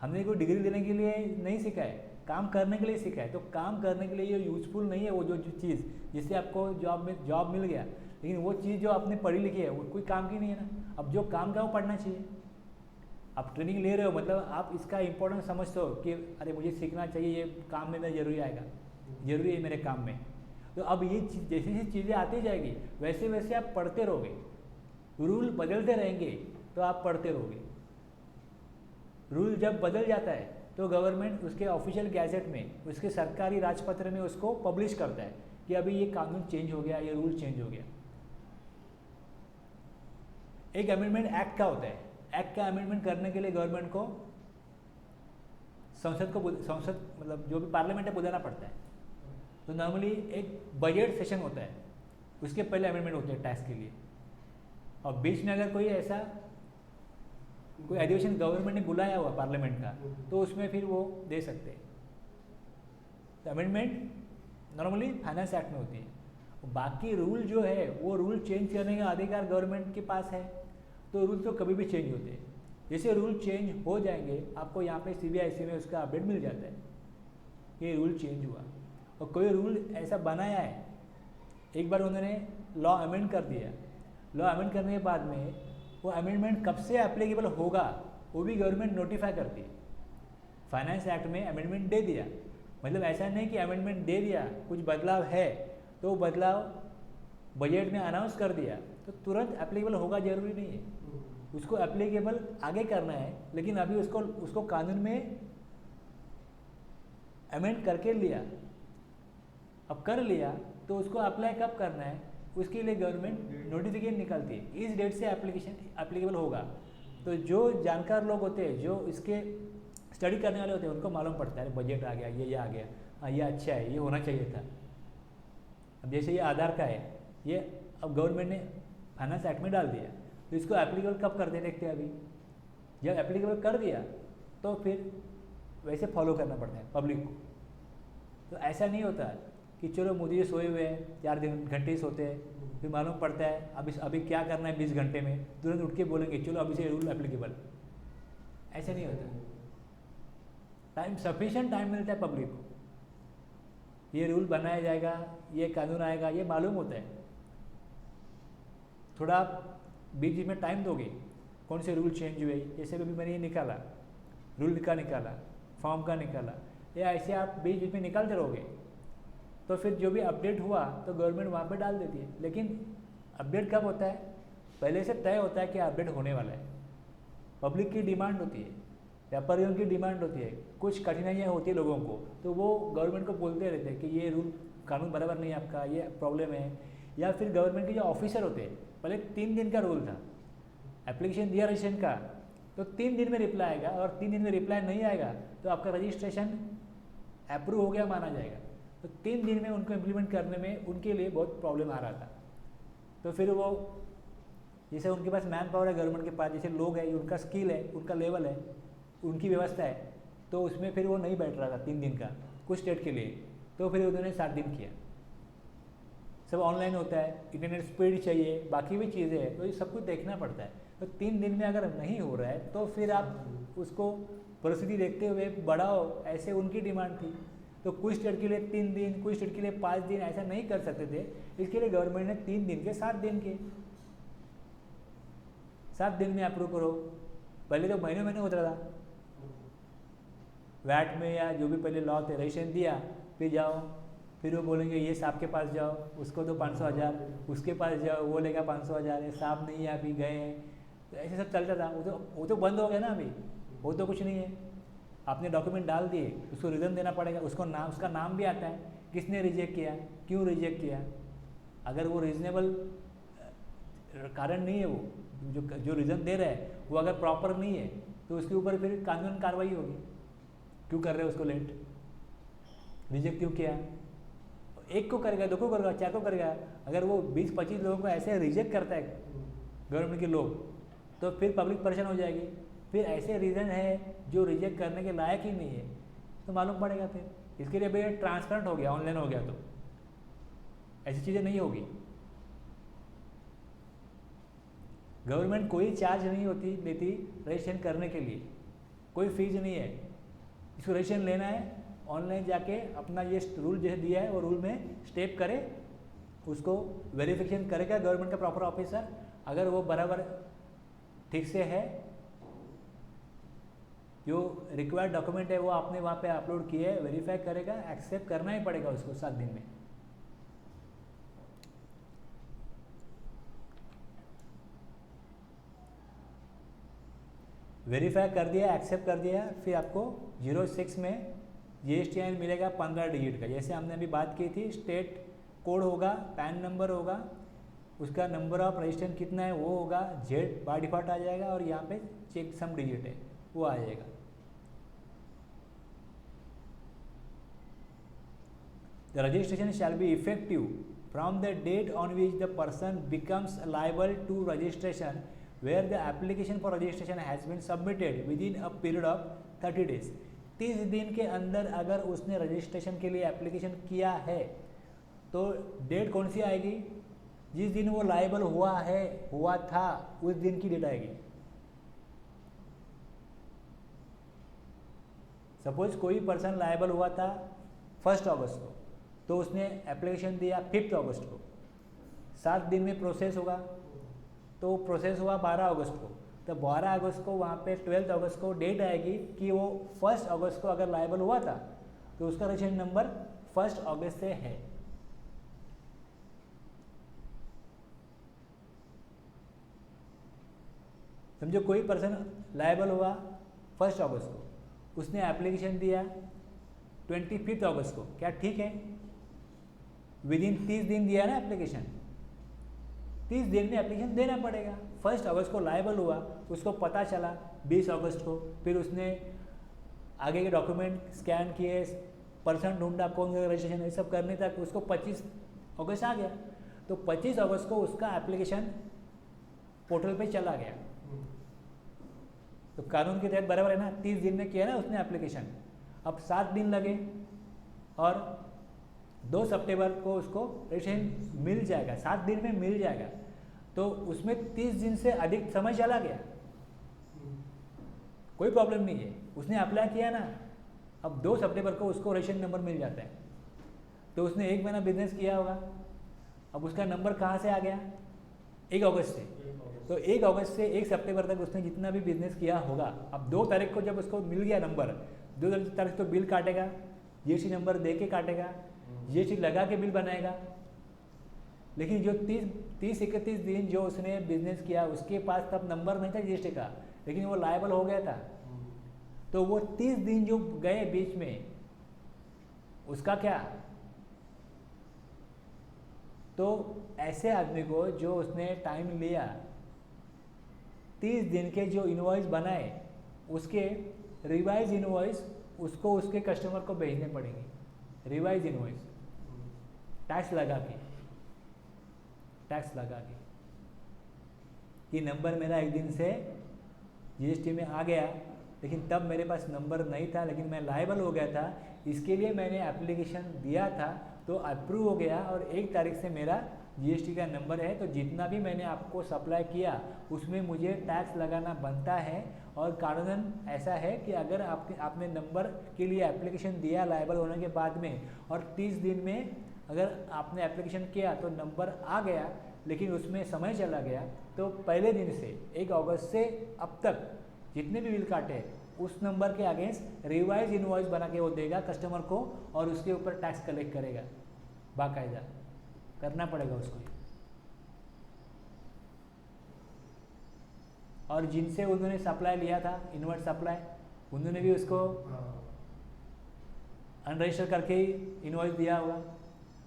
हमने कोई डिग्री लेने के लिए नहीं सीखा है, काम करने के लिए सीखा है। तो काम करने के लिए ये यूजफुल नहीं है वो जो चीज़ जिससे आपको जॉब मिल गया, लेकिन वो चीज़ जो आपने पढ़ी लिखी है वो कोई काम की नहीं है ना। अब जो काम का वो पढ़ना चाहिए। आप ट्रेनिंग ले रहे हो मतलब आप इसका इंपॉर्टेंस समझते हो कि अरे मुझे सीखना चाहिए, ये काम में मेरा जरूरी आएगा, जरूरी है मेरे काम में। तो अब ये जैसी जैसी चीज़ें आती जाएगी वैसे वैसे आप पढ़ते रहोगे, रूल बदलते रहेंगे तो आप पढ़ते रहोगे। रूल जब बदल जाता है तो गवर्नमेंट उसके ऑफिशियल गैजेट में, उसके सरकारी राजपत्र में उसको पब्लिश करता है कि अभी ये कानून चेंज हो गया, ये रूल चेंज हो गया। एक अमेंडमेंट एक्ट का होता है, एक्ट का अमेंडमेंट करने के लिए गवर्नमेंट को संसद मतलब जो भी पार्लियामेंट है बुलाना पड़ता है। तो नॉर्मली एक बजट सेशन होता है, उसके पहले अमेंडमेंट होते हैं टैक्स के लिए। और बीच में अगर कोई ऐसा कोई अधिवेशन गवर्नमेंट ने बुलाया हुआ पार्लियामेंट का, तो उसमें फिर वो दे सकते हैं। तो अमेंडमेंट नॉर्मली फाइनेंस एक्ट में होती है। बाकी रूल जो है वो रूल चेंज करने का अधिकार गवर्नमेंट के पास है, तो रूल तो कभी भी चेंज होते हैं। जैसे रूल चेंज हो जाएंगे, आपको यहाँ पे CBIC में उसका अपडेट मिल जाता है ये रूल चेंज हुआ। और कोई रूल ऐसा बनाया है, एक बार उन्होंने लॉ अमेंड कर दिया, लॉ अमेंड करने के बाद में वो अमेंडमेंट कब से एप्लीकेबल होगा वो भी गवर्नमेंट नोटिफाई करती है। फाइनेंस एक्ट में अमेंडमेंट दे दिया, मतलब ऐसा नहीं कि अमेंडमेंट दे दिया, कुछ बदलाव है तो वो बदलाव बजट में अनाउंस कर दिया तो तुरंत एप्लीकेबल होगा, जरूरी नहीं है। उसको एप्लीकेबल आगे करना है, लेकिन अभी उसको कानून में अमेंड करके लिया, अब कर लिया तो उसको अप्लाई कब करना है उसके लिए गवर्नमेंट नोटिफिकेशन निकालती है, इस डेट से एप्लीकेशन एप्लीकेबल होगा। तो जो जानकार लोग होते हैं, जो इसके स्टडी करने वाले होते हैं, उनको मालूम पड़ता है बजट आ गया, ये आ गया, हाँ ये अच्छा है, ये होना चाहिए था। अब जैसे ये आधार का है, ये अब गवर्नमेंट ने फाइनेंस एक्ट में डाल दिया, तो इसको एप्लीकेबल कब करते देखते हैं। अभी जब एप्लीकेबल कर दिया तो फिर वैसे फॉलो करना पड़ता है पब्लिक को। तो ऐसा नहीं होता कि चलो मोदी जी सोए हुए हैं, 4 घंटे ही सोते हैं, फिर मालूम पड़ता है अभी क्या करना है 20 घंटे में, तुरंत उठ के बोलेंगे चलो अभी से रूल एप्लीकेबल। ऐसा नहीं होता, टाइम सफिशिएंट टाइम मिलता है पब्लिक को, ये रूल बनाया जाएगा, ये कानून आएगा, ये मालूम होता है। थोड़ा बीच में टाइम दोगे, कौन से रूल चेंज हुए, जैसे अभी मैंने ये निकाला, रूल का निकाला, फॉर्म का निकाला, या ऐसे आप बीच में निकालते रहोगे तो फिर जो भी अपडेट हुआ तो गवर्नमेंट वहाँ पे डाल देती है। लेकिन अपडेट कब होता है, पहले से तय होता है कि अपडेट होने वाला है, पब्लिक की डिमांड होती है, व्यापारियों की डिमांड होती है, कुछ कठिनाइयाँ होती है लोगों को, तो वो गवर्नमेंट को बोलते रहते हैं कि ये रूल कानून बराबर नहीं है आपका, ये प्रॉब्लम है। या फिर गवर्नमेंट के जो ऑफिसर होते हैं, पहले 3 दिन का रूल था, एप्लीकेशन दिया रजिस्ट्रेशन का तो 3 दिन में रिप्लाई आएगा, और 3 दिन में रिप्लाई नहीं आएगा तो आपका रजिस्ट्रेशन अप्रूव हो गया माना जाएगा। तो 3 दिन में उनको इम्प्लीमेंट करने में उनके लिए बहुत प्रॉब्लम आ रहा था। तो फिर वो जैसे उनके पास मैन पावर है गवर्नमेंट के पास, जैसे लोग हैं, उनका स्किल है, उनका लेवल है, उनकी व्यवस्था है, तो उसमें फिर वो नहीं बैठ रहा था 3 दिन का कुछ स्टेट के लिए, तो फिर उन्होंने 7 दिन किया। सब ऑनलाइन होता है, इंटरनेट स्पीड चाहिए, बाकी भी चीज़ें हैं, तो ये सब कुछ देखना पड़ता है। तो 3 दिन में अगर नहीं हो रहा है तो फिर आप उसको परिस्थिति देखते हुए बढ़ाओ, ऐसे उनकी डिमांड थी। तो कुछ स्टेट के लिए 3 दिन, कुछ स्टेट के लिए 5 दिन, ऐसा नहीं कर सकते थे, इसके लिए गवर्नमेंट ने 3 दिन के 7 दिन के 7 दिन में अप्रूव करो। पहले तो महीनों महीने होता था, वैट में या जो भी पहले लॉ थे, रजिस्ट्रेशन दिया, फिर जाओ, फिर वो बोलेंगे ये साहब के पास जाओ, उसको तो 500,000, उसके पास जाओ, वो लेगा 500,000, ये साहब नहीं है अभी गए हैं, तो ऐसे सब चलता था। वो तो बंद हो गया ना, अभी वो तो कुछ नहीं है। आपने डॉक्यूमेंट डाल दिए, उसको रीज़न देना पड़ेगा, उसका नाम भी आता है, किसने रिजेक्ट किया, क्यों रिजेक्ट किया। अगर वो रीजनेबल कारण नहीं है, वो जो रीज़न दे रहा है वो अगर प्रॉपर नहीं है तो उसके ऊपर फिर कानून कार्रवाई होगी, क्यों कर रहे हो उसको लेट, रिजेक्ट क्यों किया। 1 को करेगा, 2 को करेगा, 4 को करेगा। अगर वो 20-25 लोगों को ऐसे रिजेक्ट करता है गवर्नमेंट के लोग, तो फिर पब्लिक परेशान हो जाएगी। फिर ऐसे रीज़न है जो रिजेक्ट करने के लायक ही नहीं है, तो मालूम पड़ेगा फिर। इसके लिए भाई ट्रांसपेरेंट हो गया, ऑनलाइन हो गया, तो ऐसी चीज़ें नहीं होगी। गवर्नमेंट कोई चार्ज नहीं देती रजिस्ट्रेशन करने के लिए, कोई फीस नहीं है। इसको रजिस्ट्रेशन लेना है, ऑनलाइन जाके अपना ये रूल जो दिया है वो रूल में स्टेप करे, उसको वेरिफिकेशन करेगा गवर्नमेंट का प्रॉपर ऑफिसर। अगर वो बराबर ठीक से है, जो रिक्वायर्ड डॉक्यूमेंट है वो आपने वहाँ पे अपलोड किए है, वेरीफाई करेगा, एक्सेप्ट करना ही पड़ेगा उसको 7 दिन में। वेरीफाई कर दिया, एक्सेप्ट कर दिया, फिर आपको 06 में GSTN मिलेगा 15 डिजिट का। जैसे हमने अभी बात की थी, स्टेट कोड होगा, पैन नंबर होगा, उसका नंबर ऑफ रजिस्ट्रेशन कितना है वो होगा, जेड बाय डिफॉल्ट आ जाएगा, और यहाँ पे चेक सम डिजिट है वो आ जाएगा। The registration shall be effective from the date on which the person becomes liable to registration where the application for registration has been submitted within a period of 30 days. 30 दिन के अंदर अगर उसने registration के लिए एप्लीकेशन किया है तो डेट कौन सी आएगी? जिस दिन वो लायबल हुआ था उस दिन की डेट आएगी. सपोज कोई पर्सन लायबल हुआ था 1 अगस्त को, तो उसने एप्लीकेशन दिया 5 अगस्त को, 7 दिन में प्रोसेस होगा, तो प्रोसेस हुआ 12 अगस्त को, तो 12 अगस्त को वहाँ पे 12 अगस्त को डेट आएगी कि वो 1 अगस्त को अगर लायबल हुआ था तो उसका रजिस्ट्रेशन नंबर 1 अगस्त से है. समझो कोई पर्सन लायबल हुआ 1 अगस्त को, उसने एप्लीकेशन दिया 25 अगस्त को, क्या ठीक है? विदिन 30 दिन दिया ना एप्लीकेशन, 30 दिन में एप्लीकेशन देना पड़ेगा. 1 अगस्त को लायबल हुआ, उसको पता चला 20 अगस्त को, फिर उसने आगे के डॉक्यूमेंट स्कैन किए, पर्सन ढूंढा कौन सा रजिस्ट्रेशन, ये सब करने तक उसको 25 अगस्त आ गया. तो 25 अगस्त को उसका एप्लीकेशन पोर्टल पे चला गया. तो कानून के तहत बराबर है ना, 30 दिन में किया ना उसने एप्लीकेशन. अब 7 दिन लगे और 2 सितंबर को उसको रजिस्ट्रेशन मिल जाएगा, 7 दिन में मिल जाएगा. तो उसमें 30 दिन से अधिक समय चला गया, कोई प्रॉब्लम नहीं है. उसने अप्लाई किया ना, अब 2 सितंबर को उसको रजिस्ट्रेशन नंबर मिल जाता है. तो उसने 1 महीना बिजनेस किया होगा, अब उसका नंबर कहाँ से आ गया? 1 अगस्त से. तो 1 अगस्त से 1 सितंबर तक उसने जितना भी बिजनेस किया होगा, अब 2 तारीख को जब उसको मिल गया नंबर, 2 तारीख तो बिल काटेगा, जीएसटी नंबर दे के काटेगा, जीएसटी लगा के बिल बनाएगा. लेकिन जो 30-31 दिन जो उसने बिजनेस किया उसके पास तब नंबर नहीं था जीएसटी का, लेकिन वो लायबल हो गया था. तो वो 30 दिन जो गए बीच में, उसका क्या? तो ऐसे आदमी को जो उसने टाइम लिया, 30 दिन के जो इनवॉइस बनाए, उसके रिवाइज इनवॉइस उसको उसके कस्टमर को भेजने पड़ेंगे. रिवाइज इनवॉइस टैक्स लगा के कि नंबर मेरा 1 दिन से जीएसटी में आ गया, लेकिन तब मेरे पास नंबर नहीं था, लेकिन मैं लायबल हो गया था, इसके लिए मैंने एप्लीकेशन दिया था, तो अप्रूव हो गया और 1 तारीख से मेरा जीएसटी का नंबर है. तो जितना भी मैंने आपको सप्लाई किया उसमें मुझे टैक्स लगाना बनता है. और कानूनन ऐसा है कि अगर आपने नंबर के लिए एप्लीकेशन दिया लायबल होने के बाद में, और 30 दिन में अगर आपने एप्लीकेशन किया तो नंबर आ गया, लेकिन उसमें समय चला गया, तो पहले दिन से 1 अगस्त से अब तक जितने भी बिल काटे उस नंबर के अगेंस्ट रिवाइज इनवॉइस बना के वो देगा कस्टमर को, और उसके ऊपर टैक्स कलेक्ट करेगा. बाकायदा करना पड़ेगा उसको. और जिनसे उन्होंने सप्लाई लिया था, इनवर्ट सप्लाई, उन्होंने भी उसको अनरजिस्टर करके ही इनवॉइस दिया होगा.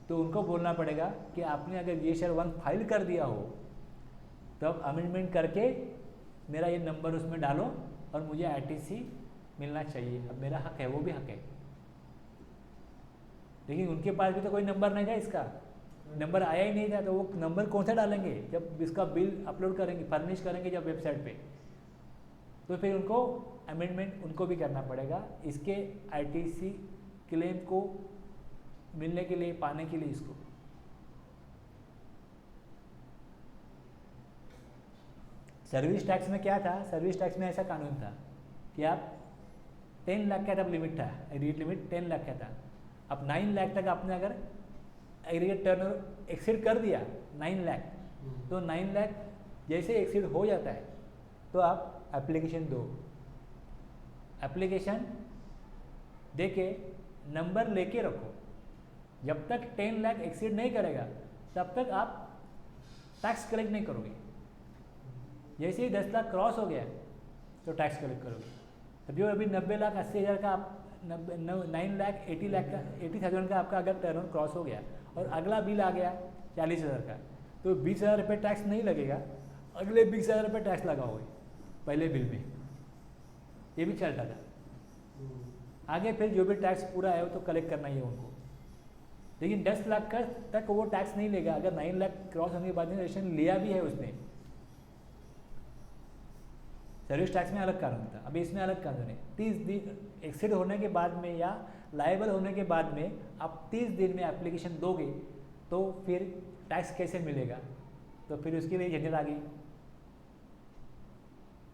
तो उनको बोलना पड़ेगा कि आपने अगर जीएसआर 1 फाइल कर दिया हो तो अब अमेंडमेंट करके मेरा ये नंबर उसमें डालो और मुझे आईटीसी मिलना चाहिए. अब मेरा हक है, वो भी हक है. लेकिन उनके पास भी तो कोई नंबर नहीं था, इसका नंबर आया ही नहीं था, तो वो नंबर कौन सा डालेंगे जब इसका बिल अपलोड करेंगे, फर्निश करेंगे जब वेबसाइट पे. तो फिर उनको अमेंडमेंट उनको भी करना पड़ेगा इसके आईटीसी क्लेम को मिलने के लिए, पाने के लिए. इसको सर्विस टैक्स में क्या था? सर्विस टैक्स में ऐसा कानून था कि आप 10 लाख का तब लिमिट था, एग्रीगेट लिमिट 10 लाख का था. अब 9 लाख तक आपने अगर एग्रीगेट टर्नओवर एक्सीड कर दिया 9 लाख, तो 9 लाख जैसे एक्सीड हो जाता है तो आप एप्लीकेशन दो. एप्लीकेशन दे के नंबर लेके रखो. जब तक 10 लाख एक्सीड नहीं करेगा तब तक आप टैक्स कलेक्ट नहीं करोगे. जैसे ही 10 लाख क्रॉस हो गया तो टैक्स कलेक्ट करोगे. अब जो अभी 90 लाख 80 हज़ार का आप 9 लाख 80,000 का आपका अगर टर्नओवर क्रॉस हो गया और अगला बिल आ गया 40,000 का, तो 20,000 रुपये टैक्स नहीं लगेगा, अगले 20,000 रुपये टैक्स लगाओगे पहले बिल में. ये भी चलता था. आगे फिर जो भी टैक्स पूरा है वो तो कलेक्ट करना ही है उनको. लेकिन 10 लाख का तक वो टैक्स नहीं लेगा अगर 9 लाख क्रॉस होने के बाद में रजिस्ट्रेशन लिया भी है उसने. सर्विस टैक्स में अलग कानून था, अभी इसमें अलग कानून है। 30 दिन एक्सीड होने के बाद में या लायबल होने के बाद में आप 30 दिन में एप्लीकेशन दोगे तो फिर टैक्स कैसे मिलेगा, तो फिर उसके लिए झंझट आ गई।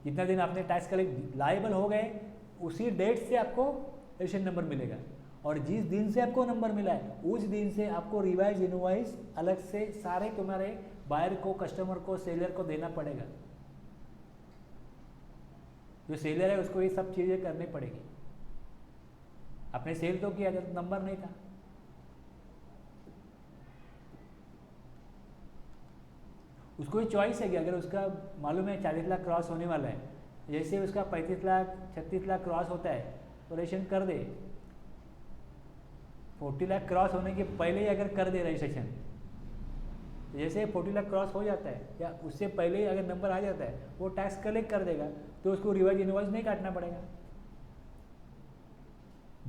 जितना दिन आपने टैक्स कलेक्ट लायबल हो गए उसी डेट से आपको रजिस्ट्रेशन नंबर मिलेगा, और जिस दिन से आपको नंबर मिला है उस दिन से आपको रिवाइज इनवॉइस अलग से सारे तुम्हारे बायर को, कस्टमर को, सेलर को देना पड़ेगा। जो सेलर है उसको ये सब चीज़ें करनी पड़ेगी। आपने सेल तो किया जब नंबर नहीं था। उसको ये चॉइस है कि अगर उसका मालूम है 40 लाख क्रॉस होने वाला है, जैसे उसका 35 लाख 36 लाख क्रॉस होता है तो रजिस्ट्रेशन कर दे। 40 लाख क्रॉस होने के पहले ही अगर कर दे रजिस्ट्रेशन, जैसे 40 लाख क्रॉस हो जाता है या उससे पहले ही अगर नंबर आ जाता है वो टैक्स कलेक्ट कर देगा, तो उसको रिवाइज इनवॉइस नहीं काटना पड़ेगा।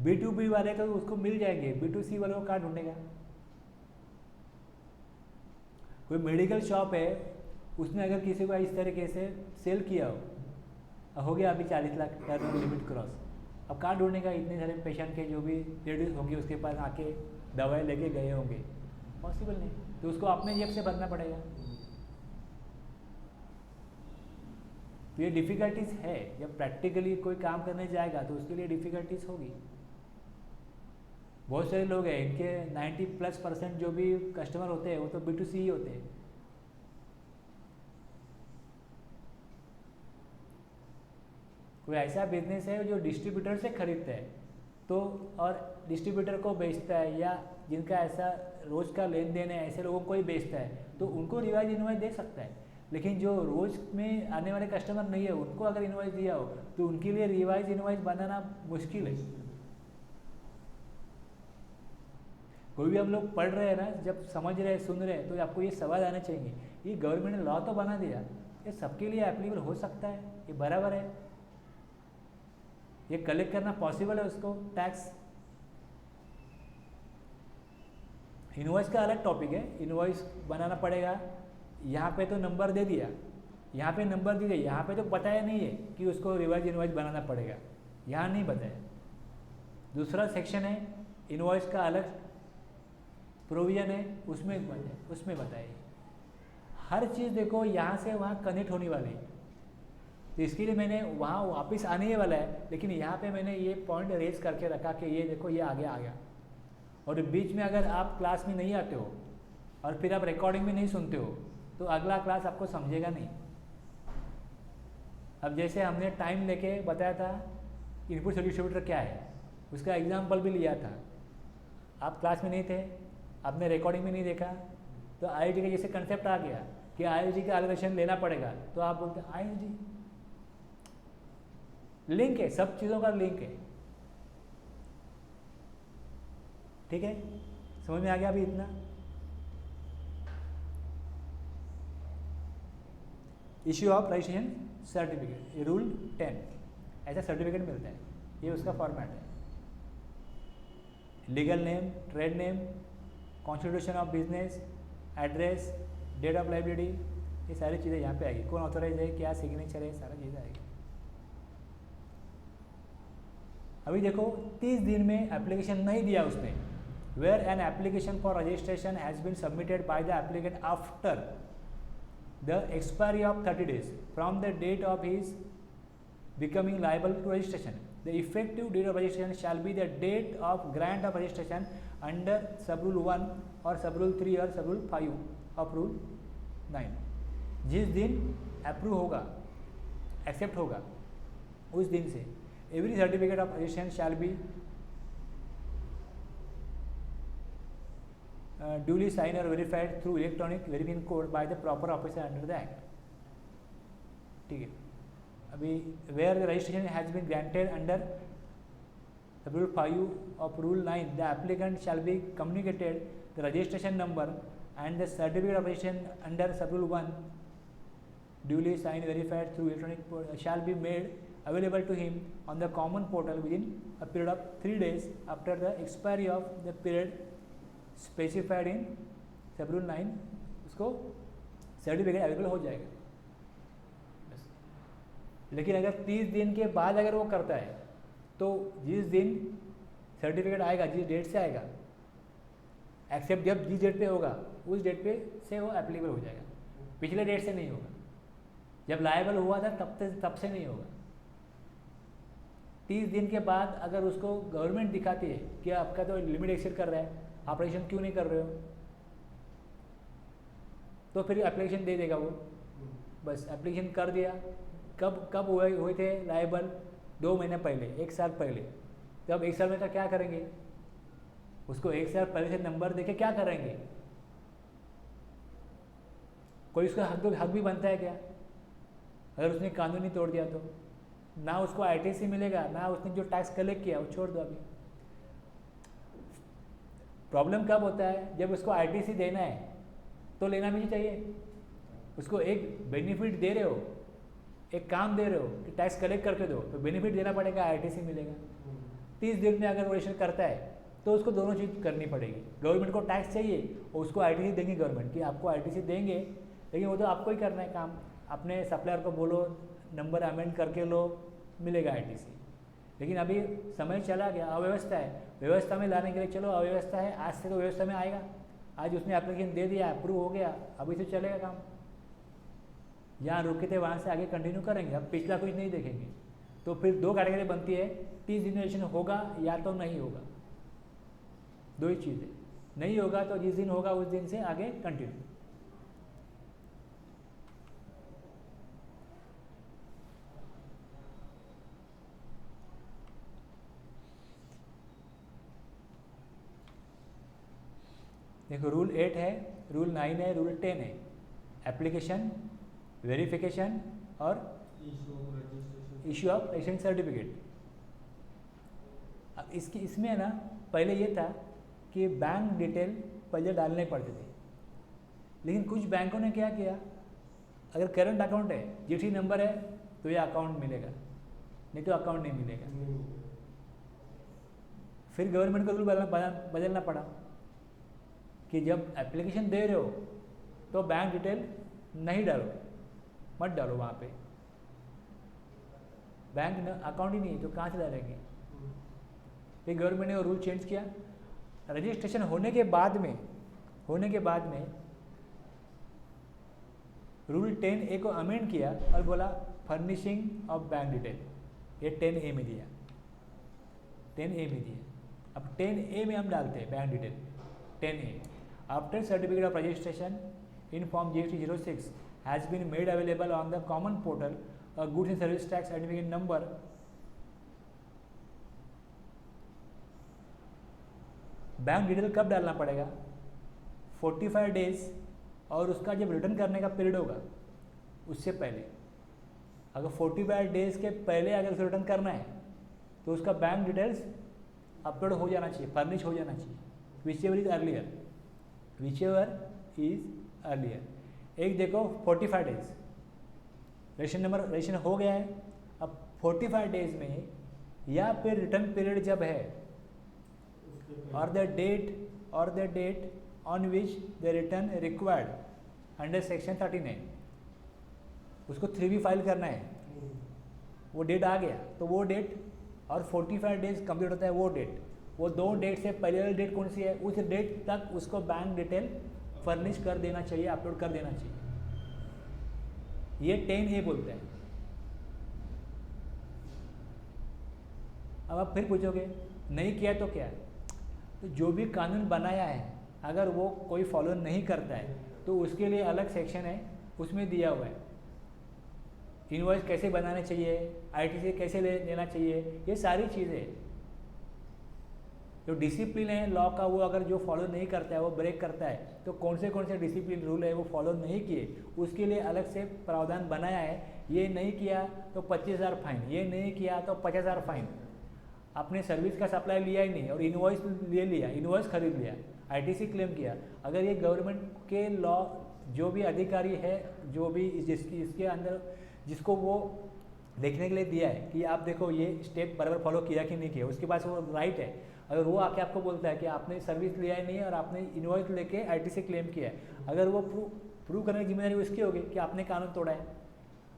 B2B वाले तो उसको मिल जाएंगे, B2C वाले को कहाँ ढूंढेगा। कोई मेडिकल शॉप है, उसने अगर किसी को इस तरीके से सेल किया हो गया अभी 40 लाख टर्न लिमिट क्रॉस, अब कहाँ ढूंढेगा इतने सारे पेशेंट के जो भी लेडीज होंगे उसके पास आके दवाई लेके गए होंगे, पॉसिबल नहीं, तो उसको अपने जेब से भरना पड़ेगा। तो ये डिफ़िकल्टीज है, जब प्रैक्टिकली कोई काम करने जाएगा तो उसके लिए डिफ़िकल्टीज होगी। बहुत सारे लोग हैं इनके 90+% जो भी कस्टमर होते हैं वो तो B2C ही होते हैं। कोई ऐसा बिजनेस है जो डिस्ट्रीब्यूटर से खरीदता है तो और डिस्ट्रीब्यूटर को बेचता है, या जिनका ऐसा रोज़ का लेन देन है ऐसे लोगों को ही बेचता है, तो उनको रिवाइज इनवॉइस दे सकता है। लेकिन जो रोज़ में आने वाले कस्टमर नहीं है उनको अगर इनवॉइस दिया हो तो उनके लिए रिवाइज इनवॉइस बनाना मुश्किल है। कोई भी हम लोग पढ़ रहे हैं ना, जब समझ रहे हैं, सुन रहे हैं, तो आपको ये सवाल आना चाहिए, ये गवर्नमेंट ने लॉ तो बना दिया, ये सबके लिए एप्लीकेबल हो सकता है, ये बराबर है, ये कलेक्ट करना पॉसिबल है उसको टैक्स। इनवॉइस का अलग टॉपिक है, इनवॉइस बनाना पड़ेगा। यहाँ पे तो नंबर दे दिया, यहाँ पे नंबर दे दिया, यहाँ पे तो बताया नहीं है कि उसको रिवाइज इनवॉइस बनाना पड़ेगा, यहाँ नहीं बताया। दूसरा सेक्शन है इनवॉइस का अलग प्रोविजन है, उसमें बताए। हर चीज़ देखो यहाँ से वहाँ कनेक्ट होने वाली है, तो इसके लिए मैंने वहाँ वापस आने ही वाला है, लेकिन यहाँ पे मैंने ये पॉइंट रेज करके रखा कि ये देखो ये आगे आ गया। और बीच में अगर आप क्लास में नहीं आते हो और फिर आप रिकॉर्डिंग में नहीं सुनते हो तो अगला क्लास आपको समझेगा नहीं। अब जैसे हमने टाइम लेके बताया था इनपुट डिस्ट्रीब्यूटर क्या है, उसका एग्जाम्पल भी लिया था, आप क्लास में नहीं थे, आपने रिकॉर्डिंग में नहीं देखा, तो IIT का जैसे कंसेप्ट आ गया कि IIT का एलोकेशन लेना पड़ेगा, तो आप बोलते IIT लिंक है, सब चीज़ों का लिंक है। ठीक है, समझ में आ गया अभी इतना। इश्यू ऑफ रजिस्ट्रेशन सर्टिफिकेट, ये रूल 10 ऐसा सर्टिफिकेट मिलता है, ये उसका फॉर्मेट है। Legal name, trade name, constitution of business, address, date of liability, ये सारी चीज़ें यहाँ पे आएगी। कौन ऑथोराइज है, क्या सिग्नेचर है, सारा चीज़ें आएगी। अभी देखो 30 दिन में एप्लीकेशन नहीं दिया उसने, where an application for registration has been submitted by the applicant after the expiry of 30 days from the date of his becoming liable to registration. The effective date of registration shall be the date of grant of registration under sub-rule 1 or sub-rule 3 or sub-rule 5 of rule 9. जिस दिन approve होगा, accept होगा, उस दिन से every certificate of registration shall be duly signed or verified through electronic verification code by the proper officer under the act. ठीक है, अभी where the registration has been granted under Rule 5 of Rule 9, the applicant shall be communicated the registration number and the certificate of registration under Sub-Rule 1 duly signed verified through electronic shall be made available to him on the common portal within a period of 3 days after the expiry of the period specified in Sub-Rule 9. उसको certificate available हो जाएगा। लेकिन अगर 30 दिन के बाद अगर वो करता है तो जिस दिन सर्टिफिकेट आएगा, जिस डेट से आएगा, एक्सेप्ट जब जिस डेट पे होगा उस डेट पे से वो एप्लीकेबल हो जाएगा, पिछले डेट से नहीं होगा। जब लायबल हुआ था तब से नहीं होगा। 30 दिन के बाद अगर उसको गवर्नमेंट दिखाती है कि आपका तो लिमिट एक्सीड कर रहा है, ऑपरेशन क्यों नहीं कर रहे हो, तो फिर एप्लीकेशन दे देगा वो। बस एप्लीकेशन कर दिया, कब हुए थे लायबल? 2 महीने पहले, 1 साल पहले। तो अब 1 साल में का क्या करेंगे? उसको 1 साल पहले से नंबर देके क्या करेंगे? कोई उसका हक भी बनता है क्या? अगर उसने कानून ही तोड़ दिया तो ना उसको आईटीसी मिलेगा, ना उसने जो टैक्स कलेक्ट किया वो छोड़ दो। अभी प्रॉब्लम कब होता है? जब उसको आईटीसी देना है तो लेना भी नहीं चाहिए। उसको एक बेनिफिट दे रहे हो, एक काम दे रहे हो कि टैक्स कलेक्ट करके दो, तो बेनिफिट देना पड़ेगा, आईटीसी मिलेगा। 30 दिन में अगर वोलेशन करता है तो उसको दोनों चीज़ करनी पड़ेगी। गवर्नमेंट को टैक्स चाहिए और उसको आईटीसी देंगे गवर्नमेंट कि आपको आईटीसी देंगे, लेकिन वो तो आपको ही करना है काम। अपने सप्लायर को बोलो नंबर अमेंड करके लो, मिलेगा आईटीसी। लेकिन अभी समय चला गया, अव्यवस्था है। व्यवस्था में लाने के लिए चलो अव्यवस्था है, आज से तो व्यवस्था में आएगा। आज उसने एप्लीकेशन दे दिया, अप्रूव हो गया, अभी से चलेगा काम। जहाँ रुके थे वहाँ से आगे कंटिन्यू करेंगे, अब पिछला कुछ नहीं देखेंगे। तो फिर 2 कैटेगरी बनती है, 30 दिन वोलेशन होगा या तो नहीं होगा। 2 ही चीज़ें, नहीं होगा तो जिस दिन होगा उस दिन से आगे कंटिन्यू। देखो रूल 8 है, रूल 9 है, रूल 10 है। एप्लीकेशन, वेरिफिकेशन और इशू ऑफ रजिस्ट्रेशन सर्टिफिकेट। अब इसमें है ना, पहले ये था कि बैंक डिटेल पहले डालने पड़ते थे, लेकिन कुछ बैंकों ने क्या किया, अगर करंट अकाउंट है, जीटी नंबर है तो ये अकाउंट मिलेगा, नहीं तो अकाउंट नहीं मिलेगा। फिर गवर्नमेंट को रूल बदलना पड़ा कि जब एप्लीकेशन दे रहे हो तो बैंक डिटेल नहीं डालो, मत डालो वहाँ पे। बैंक अकाउंट ही नहीं तो कहाँ से डालेंगे? फिर गवर्नमेंट ने वो रूल चेंज किया। रजिस्ट्रेशन होने के बाद में रूल 10A को अमेंड किया और बोला फर्निशिंग ऑफ बैंक डिटेल, ये 10A में दिया, 10A में दिया। अब 10A में हम डालते हैं bank detail. 10A, after certificate of registration in form GST 06 has been made available on the common portal, a goods and service tax certificate number bank detail कब डालना पड़ेगा? 45 डेज और उसका जब रिटर्न करने का पीरियड होगा उससे पहले। अगर 45 डेज के पहले अगर उसे रिटर्न करना है तो उसका बैंक डिटेल्स अपलोड हो जाना चाहिए, फर्निश हो जाना चाहिए, विचएवर इज अर्लियर। एक देखो 45 डेज रजिस्ट्रेशन हो गया है, अब 45 डेज में या फिर रिटर्न पीरियड जब है और the date on which the return required under section 39, उसको 3B फाइल करना है, वो डेट आ गया तो वो डेट और 45 डेज कंप्लीट होता है वो डेट, वो 2 डेट से पहले वाली डेट कौन सी है, उस डेट तक उसको बैंक डिटेल फर्निश कर देना चाहिए, अपलोड कर देना चाहिए। ये 10A बोलते हैं। अब आप फिर पूछोगे नहीं किया तो क्या? तो जो भी कानून बनाया है अगर वो कोई फॉलो नहीं करता है तो उसके लिए अलग सेक्शन है, उसमें दिया हुआ है इनवॉइस कैसे बनाने चाहिए, आईटीसी कैसे लेना चाहिए, ये सारी चीज़ें। जो डिसिप्लिन है लॉ का वो अगर जो फॉलो नहीं करता है, वो ब्रेक करता है, तो कौन से डिसिप्लिन रूल है वो फॉलो नहीं किए, उसके लिए अलग से प्रावधान बनाया है। ये नहीं किया तो 25,000 फाइन, ये नहीं किया तो 50,000 फाइन। आपने सर्विस का सप्लाई लिया ही नहीं और इनवॉइस ले लिया, इनवॉइस खरीद लिया, आईटीसी क्लेम किया, अगर ये गवर्नमेंट के लॉ जो भी अधिकारी है, जो भी इसके अंदर जिसको वो देखने के लिए दिया है कि आप देखो ये स्टेप बराबर फॉलो किया कि नहीं किया, उसके पास वो राइट है। अगर वो आके आपको बोलता है कि आपने सर्विस लिया ही नहीं है और आपने इनवॉइस लेके आईटीसी क्लेम किया है, अगर वो प्रूव करने की जिम्मेदारी उसकी होगी कि आपने कानून तोड़ा है।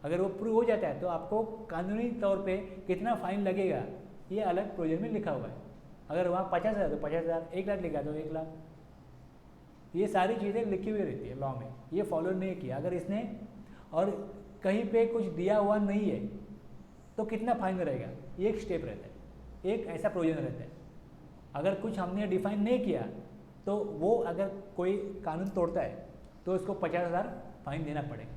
अगर वो प्रूव हो जाता है तो आपको कानूनी तौर पे कितना फाइन लगेगा ये अलग प्रोविजन में लिखा हुआ है। अगर वहाँ 50,000 तो 50,000, 1 लाख लिखा तो 1 लाख, ये सारी चीज़ें लिखी हुई रहती है लॉ में। ये फॉलो नहीं किया अगर इसने और कहीं पे कुछ दिया हुआ नहीं है तो कितना फाइन रहेगा, ये एक स्टेप रहता है, एक ऐसा प्रोविजन रहता है। अगर कुछ हमने डिफाइन नहीं किया तो वो अगर कोई कानून तोड़ता है तो उसको 50,000 फाइन देना पड़ेगा।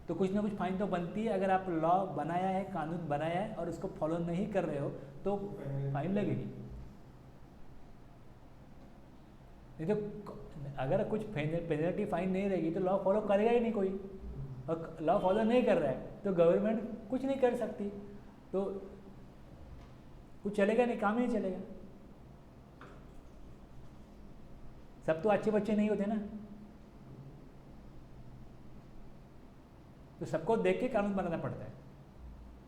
तो कुछ ना कुछ फाइन तो बनती है। अगर आप लॉ बनाया है, कानून बनाया है और उसको फॉलो नहीं कर रहे हो तो फाइन लगेगी। नहीं तो अगर कुछ पेनल्टी फाइन नहीं रहेगी तो लॉ फॉलो करेगा ही नहीं कोई, और लॉ फॉलो नहीं कर रहा है तो गवर्नमेंट कुछ नहीं कर सकती, तो कुछ चलेगा नहीं, काम ही नहीं चलेगा। सब तो अच्छे बच्चे नहीं होते ना, तो सबको देख के कानून बनाना पड़ता है।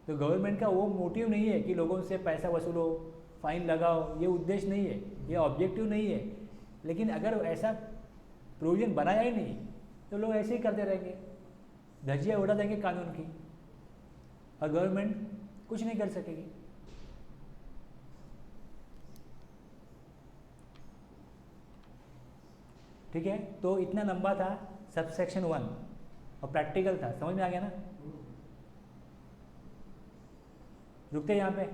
तो गवर्नमेंट का वो मोटिव नहीं है कि लोगों से पैसा वसूलो, फाइन लगाओ, ये उद्देश्य नहीं है, ये ऑब्जेक्टिव नहीं है। लेकिन अगर ऐसा प्रोविजन बनाया ही नहीं तो लोग ऐसे ही करते रहेंगे, धज्जियाँ उड़ा देंगे कानून की, और गवर्नमेंट कुछ नहीं कर सकेगी। ठीक है, तो इतना लंबा था सबसेक्शन 1 और प्रैक्टिकल था, समझ में आ गया ना। रुकते यहाँ पे।